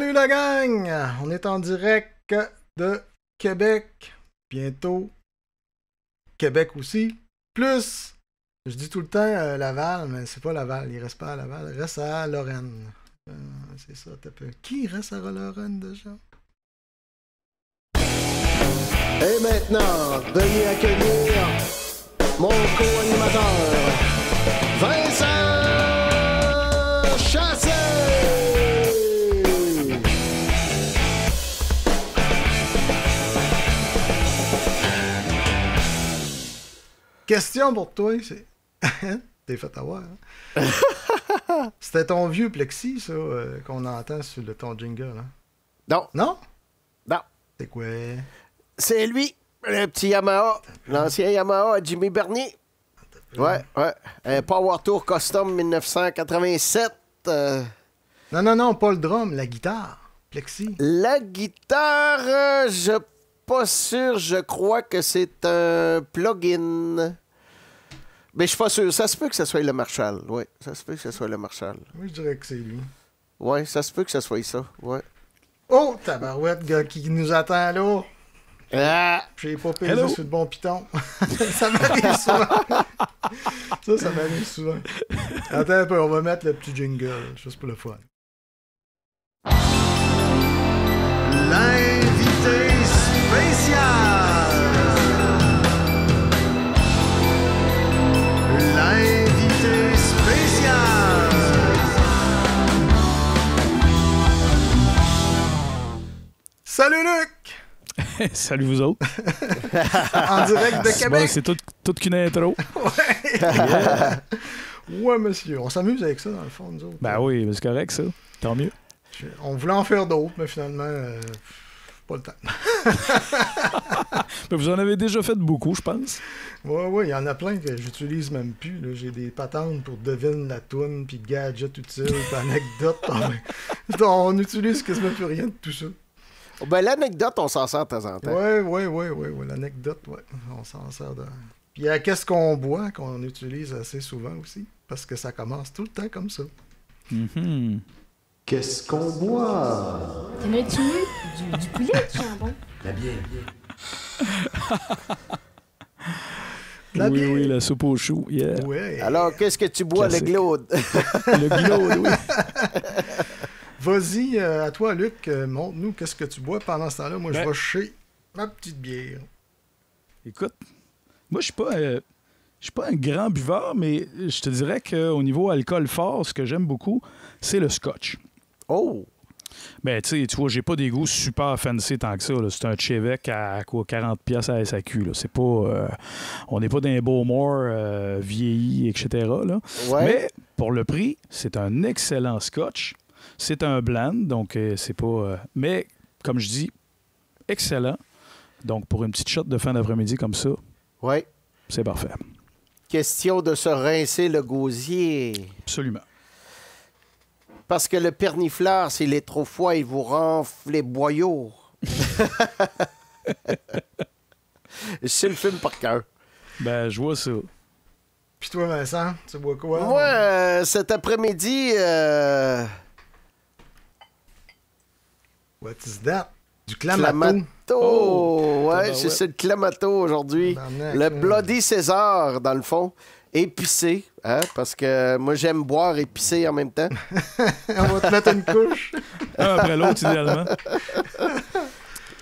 Salut la gang! On est en direct de Québec. Bientôt Québec aussi. Plus, je dis tout le temps Laval, mais c'est pas Laval. Il reste pas à Laval. Il reste à Lorraine. C'est ça, t'as peu. Qui reste à Lorraine déjà? Et maintenant, veuillez accueillir mon co-animateur, Vincent Chassé! Question pour toi, c'est... T'es fait avoir, hein? C'était ton vieux Plexi, ça, qu'on entend sur ton jingle, hein? Non. Non? Non. C'est quoi? C'est lui, le petit Yamaha, l'ancien Yamaha à Jimmy Bernier. Ouais. Un Power Tour Custom 1987. Non, pas le drum, la guitare. Plexi. La guitare, je pas sûr, je crois que c'est un plugin. Mais je suis pas sûr. Ça se peut que ce soit le Marshall. Oui, ça se peut que ce soit le Marshall. Oui, je dirais que c'est lui. Oui, ça se peut que ce soit ça. Ouais. Oh, tabarouette, gars, qui nous attend là. Ah! J'ai pas pesé sur le bon piton. Ça m'arrive souvent. Ça m'arrive souvent. Attends un peu, on va mettre le petit jingle, juste pour le fun. L'invité spécial. L'invité spécial. Salut Luc! Salut vous autres. En direct de Québec. Bon, c'est toute qu'une intro. Ouais. Yeah. Ouais, monsieur. On s'amuse avec ça, dans le fond, nous autres. Ben oui, mais c'est correct, ça. Tant mieux. On voulait en faire d'autres, mais finalement, pas le temps. Ben, vous en avez déjà fait beaucoup, je pense. Ouais, il y en a plein que j'utilise même plus. Là. J'ai des patentes pour devine la toune, puis gadget utile, puis anecdote. On utilise quasiment plus rien de tout ça. Ben, l'anecdote, on s'en sert de temps en temps. Ouais, l'anecdote, ouais. On s'en sert de... Puis il y a qu'est-ce qu'on boit, qu'on utilise assez souvent aussi, parce que ça commence tout le temps comme ça. Mm-hmm. Qu'est-ce qu'on boit? T'en as-tu eu? Du poulet, du jambon? La bière. Oui, la soupe aux choux, yeah. Ouais. Alors, qu'est-ce que tu bois, Classique. le Glaude? Le glaude, oui. Vas-y, à toi, Luc, montre-nous qu'est-ce que tu bois pendant ce temps-là. Moi, je Ben- vais chez ma petite bière. Écoute, moi, je suis pas un grand buveur, mais je te dirais qu'au niveau alcool fort, ce que j'aime beaucoup, c'est le scotch. Oh! Ben, tu vois, j'ai pas des goûts super fancy tant que ça. Là. C'est un Chevec à quoi, 40$ à SAQ. Là. C'est pas... on n'est pas dans un Bowmore vieilli, etc. Là. Ouais. Mais pour le prix, c'est un excellent scotch. C'est un blend, donc c'est pas... mais, comme je dis, excellent. Donc, pour une petite shot de fin d'après-midi comme ça, Ouais. c'est parfait. Question de se rincer le gosier. Absolument. Parce que le perniflard, s'il est trop froid, il vous renfle les boyaux. Je sais le film par cœur. Ben, je vois ça. Puis toi, Vincent, tu bois quoi? Moi, cet après-midi... What is that? Du Clamato. Clamato. Oh, Ouais, tabarouette. c'est ça, le Clamato aujourd'hui. Tabarnak, Le là. Bloody César, dans le fond. Épicé, hein, parce que moi, j'aime boire épicé en même temps. On va te mettre une couche. Un après l'autre, idéalement.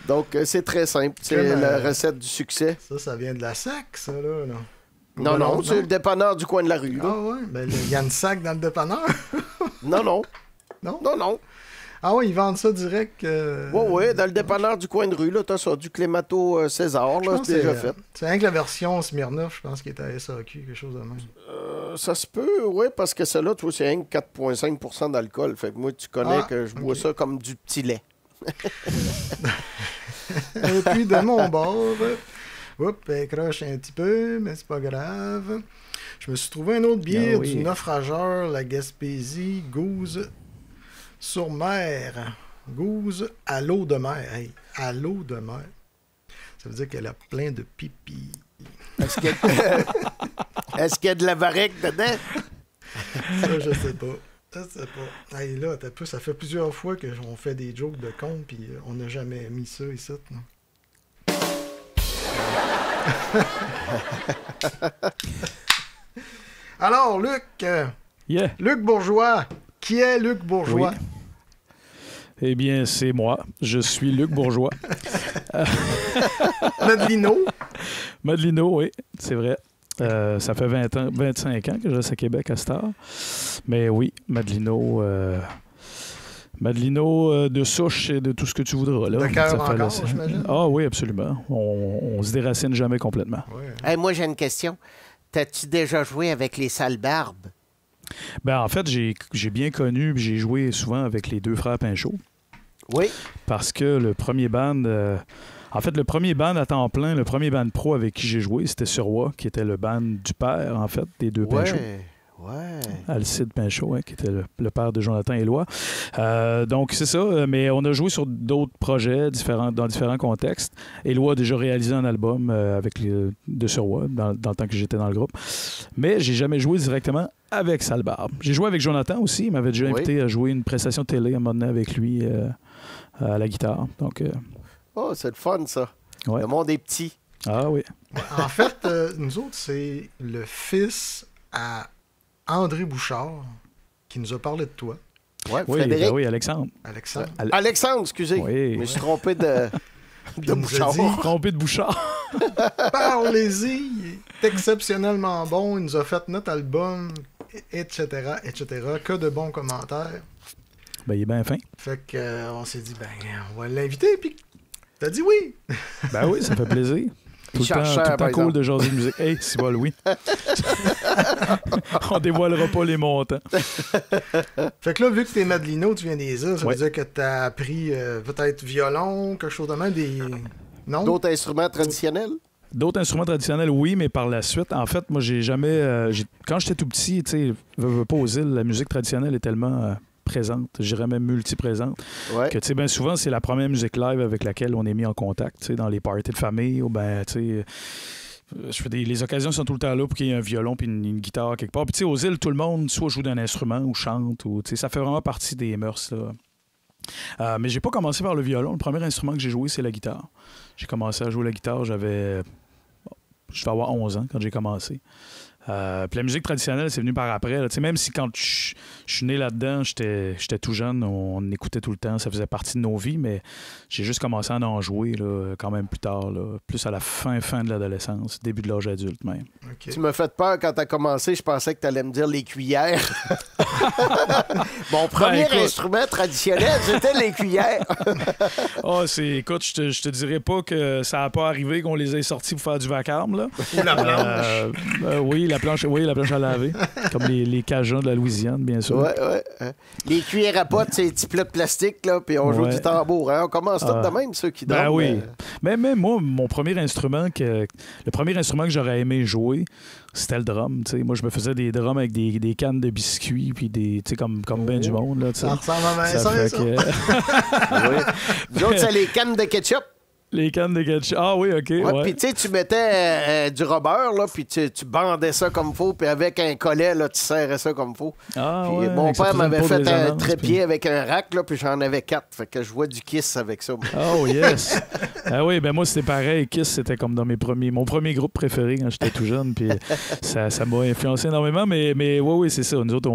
Donc, c'est très simple. C'est Comme, la recette du succès. Ça vient de la SAC, ça, là. Non, c'est le dépanneur du coin de la rue. Là. Ah ouais? Ben, il y a une SAC dans le dépanneur. Non. Non? Ah ouais, ils vendent ça direct. Ouais, dans le dépanneur du coin de rue, là, t'as ça, du Clémato César, Je là, pense c'est que déjà fait. C'est rien que la version Smirnoff, je pense, qui est à SAQ, quelque chose de même. Ça se peut, oui, parce que celle-là, tu vois, c'est rien que 4,5% d'alcool. Fait que moi, tu connais que je bois ok. ça comme du petit lait. Et puis, de mon bord, elle croche un petit peu, mais c'est pas grave. Je me suis trouvé un autre bière Ah oui. du naufrageur, la Gaspésie, Gouze sur mer. Gouze à l'eau de mer. Hey, à l'eau de mer. Ça veut dire qu'elle a plein de pipi. Est-ce qu'il y a de la varech dedans? Ça, je sais pas. Je sais pas. Hey, là, ça fait plusieurs fois qu'on fait des jokes de con, puis on n'a jamais mis ça ici. Non? Alors, Luc. Yeah. Luc Bourgeois. Qui est Luc Bourgeois? Oui. Eh bien, c'est moi. Je suis Luc Bourgeois. Madelino. Madelino, oui, c'est vrai. Ça fait 25 ans que je reste à Québec à cette heure. Mais oui, Madelino de souche et de tout ce que tu voudras. Là. De cœur Ça fait encore, la- j'imagine? Ah oui, absolument. On se déracine jamais complètement. Ouais. Hey, moi, j'ai une question. T'as-tu déjà joué avec les sales barbes? Ben, en fait, j'ai bien connu, puis j'ai joué souvent avec les deux frères Pinchot. Oui. Parce que le premier band... en fait, le premier band à temps plein, le premier band pro avec qui j'ai joué, c'était Surwa, qui était le band du père, en fait, des deux Pinchot. Ouais. Alcide Pinchot, hein, qui était le père de Jonathan Éloi. Donc, c'est ça. Mais on a joué sur d'autres projets dans différents contextes. Éloi a déjà réalisé un album avec de Surwa dans le temps que j'étais dans le groupe. Mais j'ai jamais joué directement avec Salbarbe. J'ai joué avec Jonathan aussi. Il m'avait déjà invité à jouer une prestation de télé à un moment donné avec lui à la guitare. Donc, Oh, c'est le fun, ça. ouais. Le monde est petit. Ah oui. En fait, nous autres, c'est le fils à André Bouchard qui nous a parlé de toi, Ouais, Oui, Frédéric. ben oui, Alexandre. Alexandre. Alexandre, excusez. Oui. Je me suis trompé de Il nous a Bouchard. dit, Trompé de Bouchard. parlez-y, il est exceptionnellement bon, il nous a fait notre album, etc., etc. Que de bons commentaires. Ben, il est bien fin. Fait que on s'est dit, ben, on va l'inviter, puis t'as dit oui. Ben oui, ça fait plaisir. Tout le cherche temps, cher, par cool exemple. de jaser de musique. Hey, c'est bon, oui. On dévoilera pas les montants. Fait que là, vu que t'es Madelino, tu viens des îles, ça Ouais. veut dire que t'as appris peut-être violon, quelque chose de même, des... Non? D'autres instruments traditionnels? D'autres instruments traditionnels, oui, mais par la suite, en fait, moi, j'ai jamais... quand j'étais tout petit, tu sais, veux pas aux îles, la musique traditionnelle est tellement présente, je dirais même multiprésente, Ouais. que, tu sais, bien souvent, c'est la première musique live avec laquelle on est mis en contact, tu sais, dans les parties de famille, ou ben, tu sais... les occasions sont tout le temps là pour qu'il y ait un violon puis une guitare quelque part. Puis, tu sais, aux îles, tout le monde soit joue d'un instrument ou chante, ou, tu sais, ça fait vraiment partie des mœurs, là. Mais j'ai pas commencé par le violon. Le premier instrument que j'ai joué, c'est la guitare. J'ai commencé à jouer la guitare, je vais avoir 11 ans quand j'ai commencé. Puis la musique traditionnelle, c'est venu par après. Là. Même si quand je suis né là-dedans, j'étais tout jeune, on écoutait tout le temps, ça faisait partie de nos vies, mais j'ai juste commencé à en jouer là, quand même plus tard, là, plus à la fin de l'adolescence, début de l'âge adulte même. Ok. Tu m'as fait peur quand t'as commencé. Je pensais que t'allais me dire les cuillères. Mon premier écoute. instrument traditionnel, c'était les cuillères. Écoute, je te dirais pas que ça n'a pas arrivé qu'on les ait sortis pour faire du vacarme, là. Ou la planche. Oui, la planche à laver. Comme les Cajuns de la Louisiane, bien sûr. Ouais. Les cuillères à potes, c'est des petits plats de plastique, là, puis on joue Ouais. du tambour. Hein? On commence tout de même, ceux qui Ben dorment. oui. Mais même moi, le premier instrument que j'aurais aimé jouer, c'était le drum. T'sais. Moi, je me faisais des drums avec des cannes de biscuits, puis comme bien du monde. Là, Ça ressemble à ça ça, fait ça. que... Oui. Nous autres, c'est les cannes de ketchup. Les cannes de ketchup. Ah oui, OK. Ouais, Ouais. Puis tu sais, tu mettais du rubber, là, puis tu bandais ça comme faut, puis avec un collet, là, tu serrais ça comme faut. Ah, Puis ouais, mon ça père faisait une m'avait peau de fait un résonance, trépied puis- avec un rack, là, puis j'en avais 4. Fait que je vois du Kiss avec ça. moi. Oh yes! Ah oui, ben moi c'était pareil. Kiss, c'était comme mon premier groupe préféré quand j'étais tout jeune. Puis ça m'a influencé énormément. Mais oui, c'est ça. Nous autres,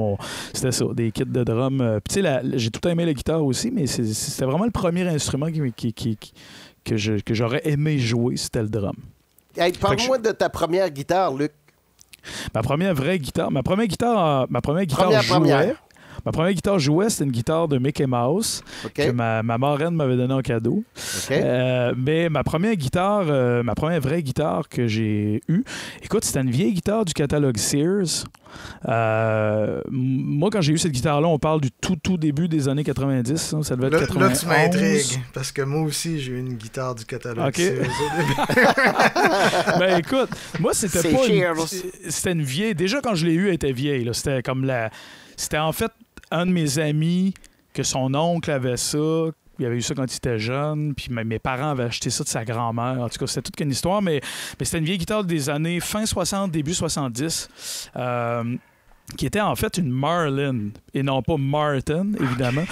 c'était ça, des kits de drum. Puis tu sais, j'ai tout aimé la guitare aussi, mais c'était vraiment le premier instrument que j'aurais aimé jouer, c'était le drum. Hey, parle-moi de ta première guitare, Luc. Ma première guitare Première. jouait. Ma première guitare jouait, c'était une guitare de Mickey Mouse OK? que ma marraine m'avait donnée en cadeau. OK? Mais ma première vraie guitare que j'ai eue, écoute, c'était une vieille guitare du catalogue Sears. Moi, quand j'ai eu cette guitare-là, on parle du tout début des années 90. Hein, ça devait être Là, 91. tu m'intrigues, parce que moi aussi, j'ai eu une guitare du catalogue. Ok. C'est- Ben écoute, moi, c'était C'est pas Sears. C'était une vieille. Déjà, quand je l'ai eue, elle était vieille. Là. C'était comme C'était en fait un de mes amis que son oncle avait ça. Il avait eu ça quand il était jeune, puis mes parents avaient acheté ça de sa grand-mère. En tout cas, c'était toute une histoire, mais c'était une vieille guitare des années fin 60, début 70. qui était en fait une Marlin, et non pas Martin, évidemment.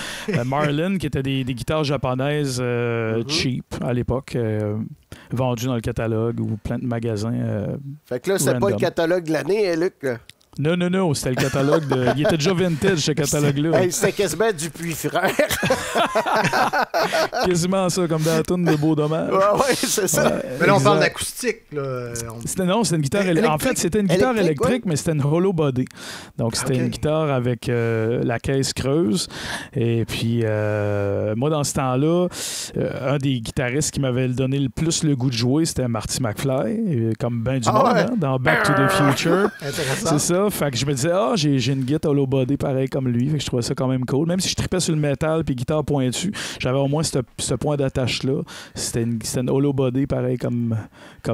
Marlin, qui était des guitares japonaises cheap à l'époque, vendues dans le catalogue ou plein de magasins. Fait que là, c'est pas le catalogue de l'année, hein, Luc? Non, c'était le catalogue de... Il était déjà vintage, ce catalogue-là. Hey, c'était quasiment du Puy-Frère. Quasiment ça, comme dans la toune de Beau Dommage. Ouais, c'est ça. Mais là, on parle d'acoustique. C'était une guitare électrique. En fait, c'était une guitare électrique, mais c'était une hollow body. Donc, c'était une guitare avec la caisse creuse. Et puis, moi, dans ce temps-là, un des guitaristes qui m'avait donné le plus le goût de jouer, c'était Marty McFly, comme ben du monde, hein, dans Back to the Future. Intéressant. C'est ça. Fait que je me disais, j'ai une guitare hollow body pareil comme lui. Fait que je trouvais ça quand même cool. Même si je tripais sur le métal puis guitare pointue, j'avais au moins ce point d'attache-là. C'était une hollow body pareil comme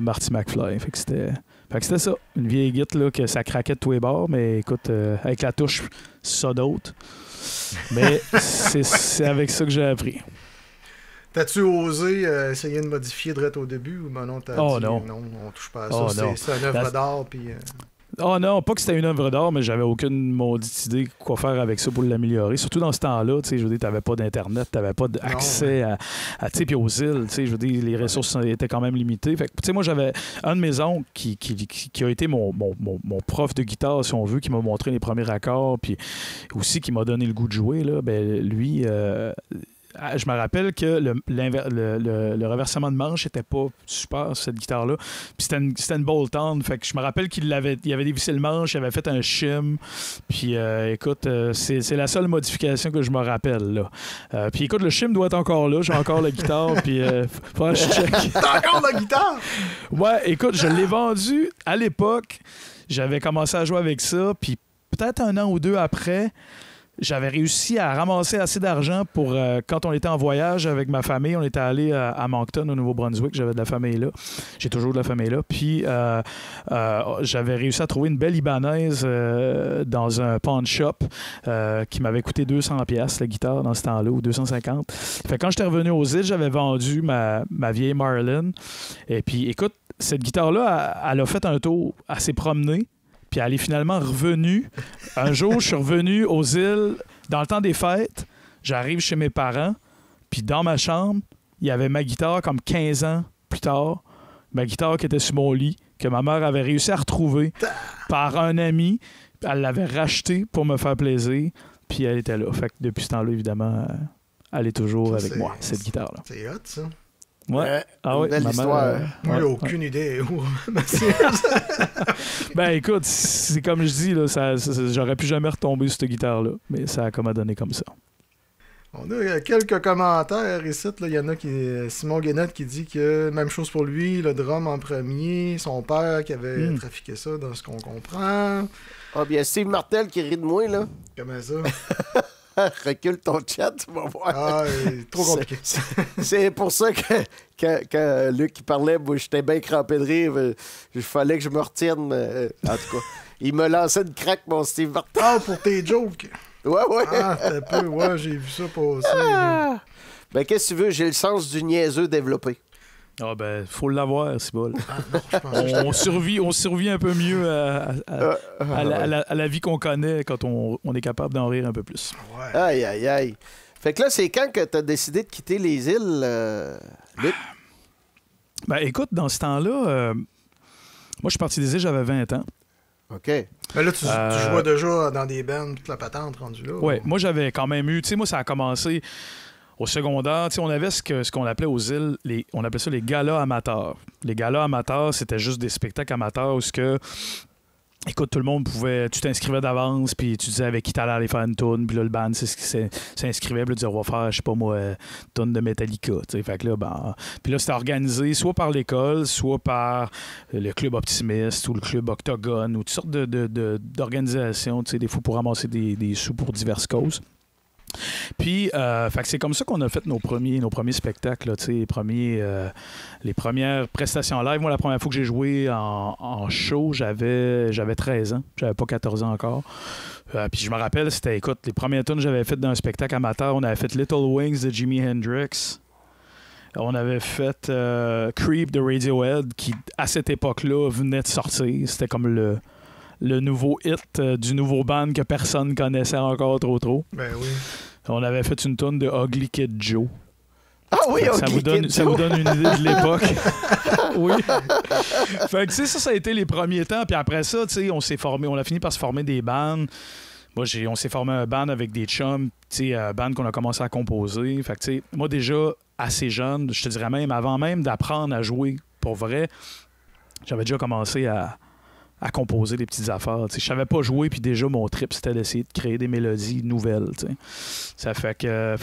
Marty McFly. Fait que c'était ça. Une vieille guitare là, que ça craquait de tous les bords, mais écoute, avec la touche, ça d'autre. Mais c'est avec ça que j'ai appris. T'as-tu osé essayer de modifier direct au début ou non, t'as dit non, on touche pas à ça. C'est une œuvre d'art puis... Oh non, pas que c'était une œuvre d'art, mais j'avais aucune maudite idée quoi faire avec ça pour l'améliorer. Surtout dans ce temps-là, tu sais, je veux dire, t'avais pas d'Internet, t'avais pas d'accès à tu sais, puis aux îles, tu sais, je veux dire, les ressources étaient quand même limitées. Fait que, tu sais, moi, j'avais un de mes oncles qui a été mon prof de guitare, si on veut, qui m'a montré les premiers accords, puis aussi qui m'a donné le goût de jouer, là. Ben, lui... je me rappelle que le reversement de manche n'était pas super sur cette guitare-là. Puis c'était une bolt-on. Fait que je me rappelle il avait dévissé le manche, il avait fait un shim. Puis écoute, c'est la seule modification que je me rappelle. Là. Puis écoute, le shim doit être encore là. J'ai encore la guitare. Puis faut que je check. T'as encore la guitare? Ouais, écoute, je l'ai vendu à l'époque. J'avais commencé à jouer avec ça. Puis peut-être un an ou deux après, j'avais réussi à ramasser assez d'argent pour quand on était en voyage avec ma famille. On était allé à Moncton, au Nouveau-Brunswick. J'avais de la famille là. J'ai toujours de la famille là. Puis j'avais réussi à trouver une belle Libanaise dans un pawn shop qui m'avait coûté 200$ la guitare dans ce temps-là, ou 250$. Fait que quand j'étais revenu aux îles, j'avais vendu ma vieille Marlin. Et puis écoute, cette guitare-là, elle a fait un tour. Elle s'est promenée. Puis elle est finalement revenue. Un jour, je suis revenu aux îles dans le temps des fêtes. J'arrive chez mes parents. Puis dans ma chambre, il y avait ma guitare comme 15 ans plus tard. Ma guitare qui était sur mon lit, que ma mère avait réussi à retrouver par un ami. Elle l'avait rachetée pour me faire plaisir. Puis elle était là. Fait que depuis ce temps-là, évidemment, elle est toujours avec moi, cette guitare-là. C'est hot, ça. Ouais. Une belle histoire. Moi, j'ai aucune idée où. Ben écoute, c'est comme je dis, là, j'aurais pu jamais retomber sur cette guitare-là, mais ça a comme donné comme ça. On a quelques commentaires ici. Il y en a Simon Guénette qui dit que même chose pour lui, le drum en premier, son père qui avait trafiqué ça, dans ce qu'on comprend. Ah bien, Steve Martel qui rit de moi, là. Comment ça? Recule ton chat, tu vas voir. Ah, trop compliqué. C'est pour ça que Luc parlait, moi j'étais bien crampé de rire. Il fallait que je me retienne. En tout cas, il me lançait une craque, mon Steve Martin. Ah, pour tes jokes. Ouais. Ah, t'as peu. Ouais, j'ai vu ça passer. Ben, qu'est-ce que tu veux? J'ai le sens du niaiseux développé. Ah ben, faut l'avoir, c'est bon. Non, on survit un peu mieux à la vie qu'on connaît quand on est capable d'en rire un peu plus. Ouais. Aïe. Fait que là, c'est quand que t'as décidé de quitter les îles, Luc? Ben écoute, dans ce temps-là, moi je suis parti des îles, j'avais 20 ans. OK. Mais là, tu jouais déjà dans des bands, toute la patente rendue là. Oui, moi j'avais quand même eu, tu sais, moi ça a commencé au secondaire, tu sais, on avait ce qu'on appelait aux îles, on appelait ça les galas amateurs. Les galas amateurs, c'était juste des spectacles amateurs où écoute, tout le monde pouvait... Tu t'inscrivais d'avance, puis tu disais avec qui t'allais aller faire une tourne, puis là, le band s'inscrivait, puis là, disait, on va faire, je sais pas moi, une tourne de Metallica, tu sais. Fait que là, ben... Puis là, c'était organisé soit par l'école, soit par le club Optimiste ou le club Octogone, ou toutes sortes d'organisations, tu sais, des fois pour ramasser des sous pour diverses causes. Puis, fait que c'est comme ça qu'on a fait nos premiers spectacles, là, les premières prestations live. Moi, la première fois que j'ai joué en show, j'avais 13 ans. J'avais pas 14 ans encore. Puis je me rappelle, c'était, écoute, les premières tunes que j'avais faites dans un spectacle amateur, on avait fait Little Wings de Jimi Hendrix. On avait fait Creep de Radiohead, qui, à cette époque-là, venait de sortir. C'était comme le nouveau hit du nouveau band que personne connaissait encore trop. Ben oui. On avait fait une tonne de Ugly Kid Joe. Ah oui, ça vous donne une idée de l'époque. Oui. Fait que, tu sais, ça a été les premiers temps. Puis après ça, tu sais, on a fini par se former des bands. Moi, on s'est formé un band avec des chums, tu sais, un band qu'on a commencé à composer. Fait que, tu sais, moi, déjà, assez jeune, je te dirais même, avant même d'apprendre à jouer pour vrai, j'avais déjà commencé à composer des petites affaires. Je savais pas jouer, puis déjà, mon trip, c'était d'essayer de créer des mélodies nouvelles. T'sais. Ça fait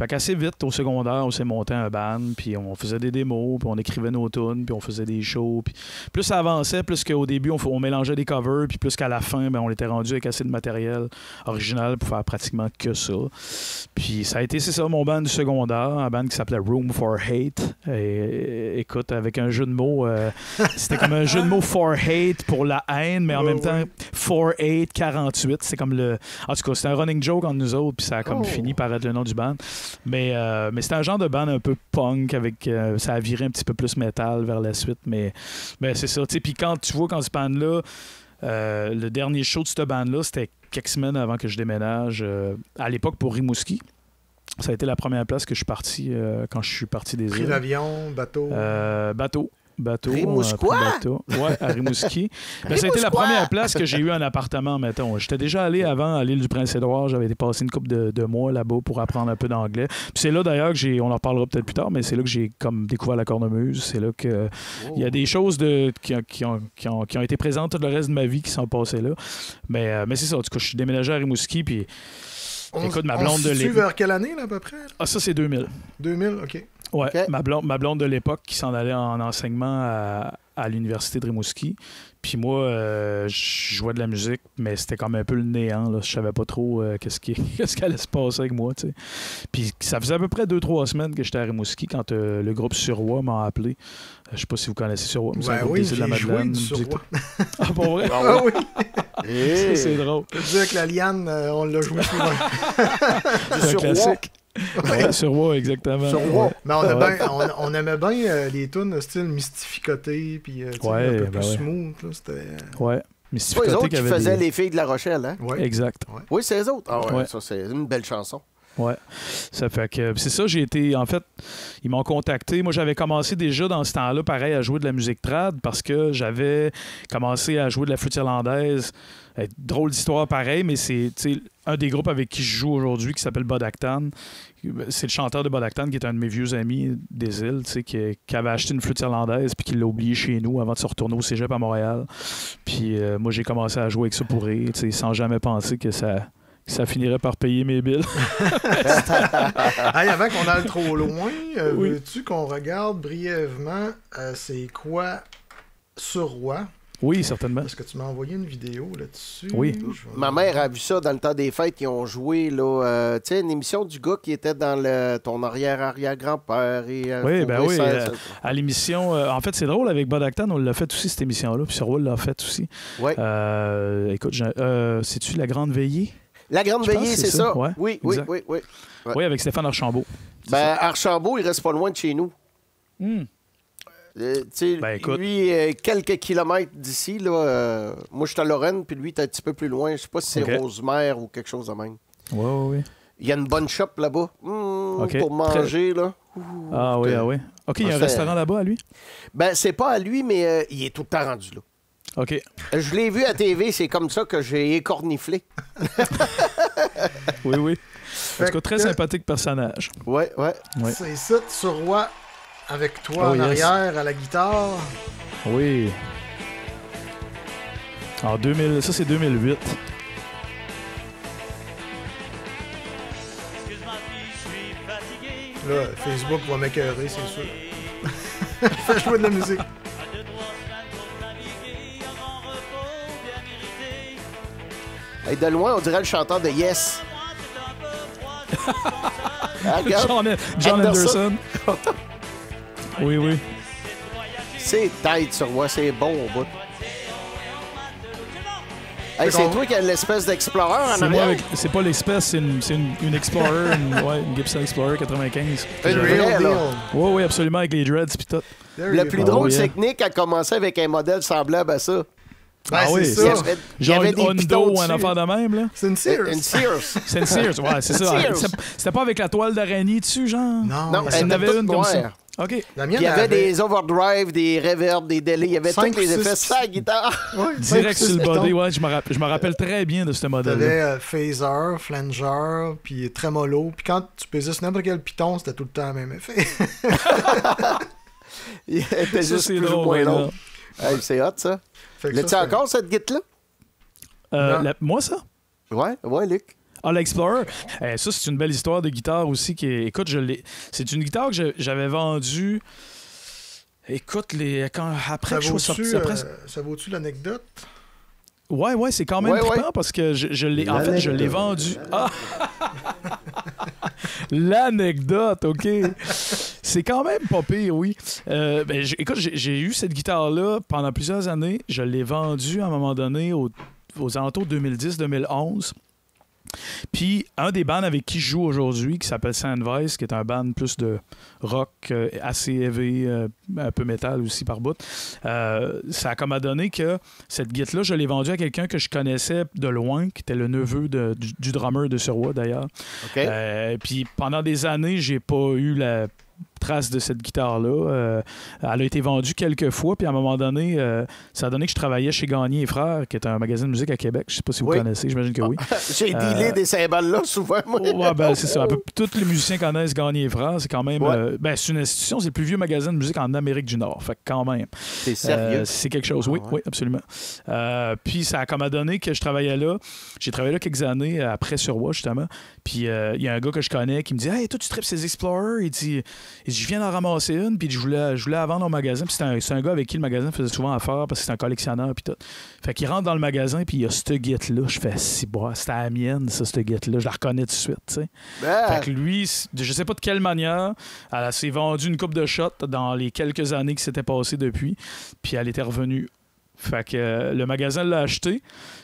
qu'assez vite, au secondaire, on s'est monté un band, puis on faisait des démos, puis on écrivait nos tunes, puis on faisait des shows. Puis plus ça avançait, plus qu'au début, on mélangeait des covers, puis plus qu'à la fin, ben, on était rendu avec assez de matériel original pour faire pratiquement que ça. Puis ça a été, c'est ça, mon band du secondaire, un band qui s'appelait Room for Hate. Et, écoute, avec un jeu de mots, c'était comme un jeu de mots for hate pour la haine, mais en même temps, 4-8, 48, c'est comme le... En tout cas, c'était un running joke entre nous autres, puis ça a comme fini par être le nom du band. Mais c'était un genre de band un peu punk, avec ça a viré un petit peu plus métal vers la suite, mais c'est ça. Puis quand tu vois, quand ce band-là, le dernier show de ce band-là, c'était quelques semaines avant que je déménage, à l'époque pour Rimouski. Ça a été la première place que je suis parti quand je suis parti des îles. Pris l'avion, bateau. Bateau. Rimouskois? Ouais, à Rimouski. Ben, ça a été la première place que j'ai eu un appartement, mettons. J'étais déjà allé avant à l'île du Prince-Édouard. J'avais été passer une couple de mois là-bas pour apprendre un peu d'anglais. Puis c'est là d'ailleurs que on en reparlera peut-être plus tard, mais c'est là que j'ai comme découvert la cornemuse. C'est là que il y a des choses qui ont été présentes tout le reste de ma vie qui sont passées là. Mais c'est ça. En tout cas, je suis déménagé à Rimouski, puis écoute, ma blonde de l'époque. Vers quelle année, là, à peu près? Ah, ça, c'est 2000. 2000, OK. Ouais, okay. Ma blonde de l'époque qui s'en allait en enseignement à l'université de Rimouski. Puis moi, je jouais de la musique, mais c'était comme un peu le néant. Là. Je savais pas trop qu'est-ce qui allait se passer avec moi. T'sais. Puis ça faisait à peu près 2-3 semaines que j'étais à Rimouski quand le groupe Surroi m'a appelé. Je sais pas si vous connaissez Surroi. Ben oui, j'ai joué du Surroi. Ah, pour vrai? Ah oui. Ça, c'est drôle. Je veux dire que la liane, on l'a joué souvent. C'est un classique. Ouais, Surroi, exactement. Surroi. Ouais. Mais on aimait bien les tunes style mystificoté, puis un peu plus smooth. Là, c'était... Ouais. C'est pas les autres qui faisaient Les filles de La Rochelle, hein? Ouais. Exact. Ouais. Oui, c'est les autres. Ah ouais, ça, c'est une belle chanson. Ouais. Ça fait que c'est ça, j'ai été en fait, ils m'ont contacté. Moi, j'avais commencé déjà dans ce temps-là pareil à jouer de la musique trad parce que j'avais commencé à jouer de la flûte irlandaise. Drôle d'histoire pareil, mais c'est un des groupes avec qui je joue aujourd'hui qui s'appelle Bodactan. C'est le chanteur de Bodactan qui est un de mes vieux amis des îles, qui avait acheté une flûte irlandaise puis qui l'a oublié chez nous avant de se retourner au cégep à Montréal. Puis moi, j'ai commencé à jouer avec ça pour rire, sans jamais penser que ça finirait par payer mes billes. Hey, avant qu'on aille trop loin, veux-tu qu'on regarde brièvement c'est quoi Surroi? Oui, certainement. Parce que tu m'as envoyé une vidéo là-dessus. Oui. Ma mère a vu ça dans le temps des fêtes. Ils ont joué là, tu sais, une émission du gars qui était dans ton arrière-arrière-grand-père. Oui, ben oui. À l'émission... en fait, c'est drôle, avec Bodactan, on l'a fait aussi, cette émission-là. Puis Surroi l'a fait aussi. Oui. Écoute, c'est-tu La Grande Veillée? La Grande Veillée, c'est ça. Ouais, oui. Oui, avec Stéphane Archambault. Ben, Archambault, il reste pas loin de chez nous. Écoute. Lui, quelques kilomètres d'ici, là, moi je suis à Lorraine, puis lui, il est un petit peu plus loin. Je sais pas si c'est Rosemère ou quelque chose de même. Oui. Il y a une bonne shop là-bas pour manger. Là. Ah oui. OK, il y a un restaurant là-bas à lui? Ben, c'est pas à lui, mais il est tout le temps rendu là. OK. Je l'ai vu à TV, c'est comme ça que j'ai écorniflé. Oui. En tout cas, très sympathique personnage. Ouais. C'est ça, Surroi. Avec toi en arrière à la guitare. Oui. En 2000, ça c'est 2008. Là, Facebook va m'écœurer, c'est sûr. Fais jouer de la musique. Et de loin, on dirait le chanteur de Yes. John Anderson. Oui. C'est tête sur moi, c'est bon au bout. Hey, c'est toi qui as l'espèce d'Explorer en arrière? C'est pas l'espèce, c'est une Explorer, une Gibson Explorer 95. Une vraie, là. Oui, absolument, avec les dreads pis tout. Le plus drôle, c'est que Nick a commencé avec un modèle semblable à ça. Ben, oui, c'est Il y ça. avait, il y Genre avait une des pitons Hondo ou un dessus. affaire de même, là. C'est une Sears. Une Sears. C'est une Sears, ouais, c'est ça. Sears. C'était pas avec la toile d'araignée dessus, genre? Non, Non, mais elle elle en avait était une toute comme ça. noire. OK. la Puis mienne il y avait avait des overdrive, des reverbs, des délais. Il y avait tous 5 ou les 6 effets sur la guitare. Ouais, Direct 5 ou sur le 6 body, pitons. ouais, je me rappelle très bien de ce modèle-là. T'avais phaser, flanger, puis tremolo. Puis quand tu pesais sur n'importe quel piton, c'était tout le temps le même effet. Il était Ça, juste c'est plus ou drôle. moins ouais, long. Hey, c'est hot, ça. Fait que L'as-tu ça, encore, cette guitare-là? Non. Moi, ça? Ouais, Luc. Ah, l'Explorer. Ça, c'est une belle histoire de guitare aussi. Écoute, c'est une guitare que j'avais vendue. Écoute, après que je sois sorti. Ça vaut-tu l'anecdote? Ouais, c'est quand même Ouais, trippant ouais. parce que je l'ai vendu. Ah! L'anecdote, OK. C'est quand même pas pire, oui. Écoute, j'ai eu cette guitare-là pendant plusieurs années. Je l'ai vendue à un moment donné aux alentours 2010-2011. Puis, un des bands avec qui je joue aujourd'hui, qui s'appelle Sandvice, qui est un band plus de rock, assez heavy, un peu métal aussi par bout, ça a comme à donné que cette guitare-là, je l'ai vendue à quelqu'un que je connaissais de loin, qui était le neveu du drummer de Surwa, d'ailleurs. OK. Puis, pendant des années, j'ai pas eu la trace de cette guitare-là. Elle a été vendue quelques fois, puis à un moment donné, ça a donné que je travaillais chez Gagné et Frères, qui est un magasin de musique à Québec. Je sais pas si vous Oui. connaissez, j'imagine que oui. J'ai dealé des cymbales-là souvent, moi. Ouais, ben, c'est ça. Tous les musiciens connaissent Gagné et Frères. C'est quand même... Ouais. c'est une institution. C'est le plus vieux magasin de musique en Amérique du Nord. Fait que quand même. T'es sérieux? C'est quelque chose. Oui, Ah ouais. oui, absolument. Puis ça a comme à donné que je travaillais là. J'ai travaillé là quelques années après Surwa, justement. Puis il y a un gars que je connais qui me dit « Hey, toi, tu tripes ces Explorers? » Il dit « Je viens d'en ramasser une, puis je voulais la vendre au magasin. » Puis c'est un gars avec qui le magasin faisait souvent affaire parce que c'est un collectionneur, puis tout. Fait qu'il rentre dans le magasin, puis il y a cette guette-là. Je fais « Si, bah, c'était la mienne, ça, cette guette-là. Je la reconnais tout de suite, tu sais. Ah, Fait que lui, je sais pas de quelle manière, elle s'est vendue une coupe de shots dans les quelques années qui s'étaient passées depuis, puis elle était revenue. Fait que le magasin l'a acheté,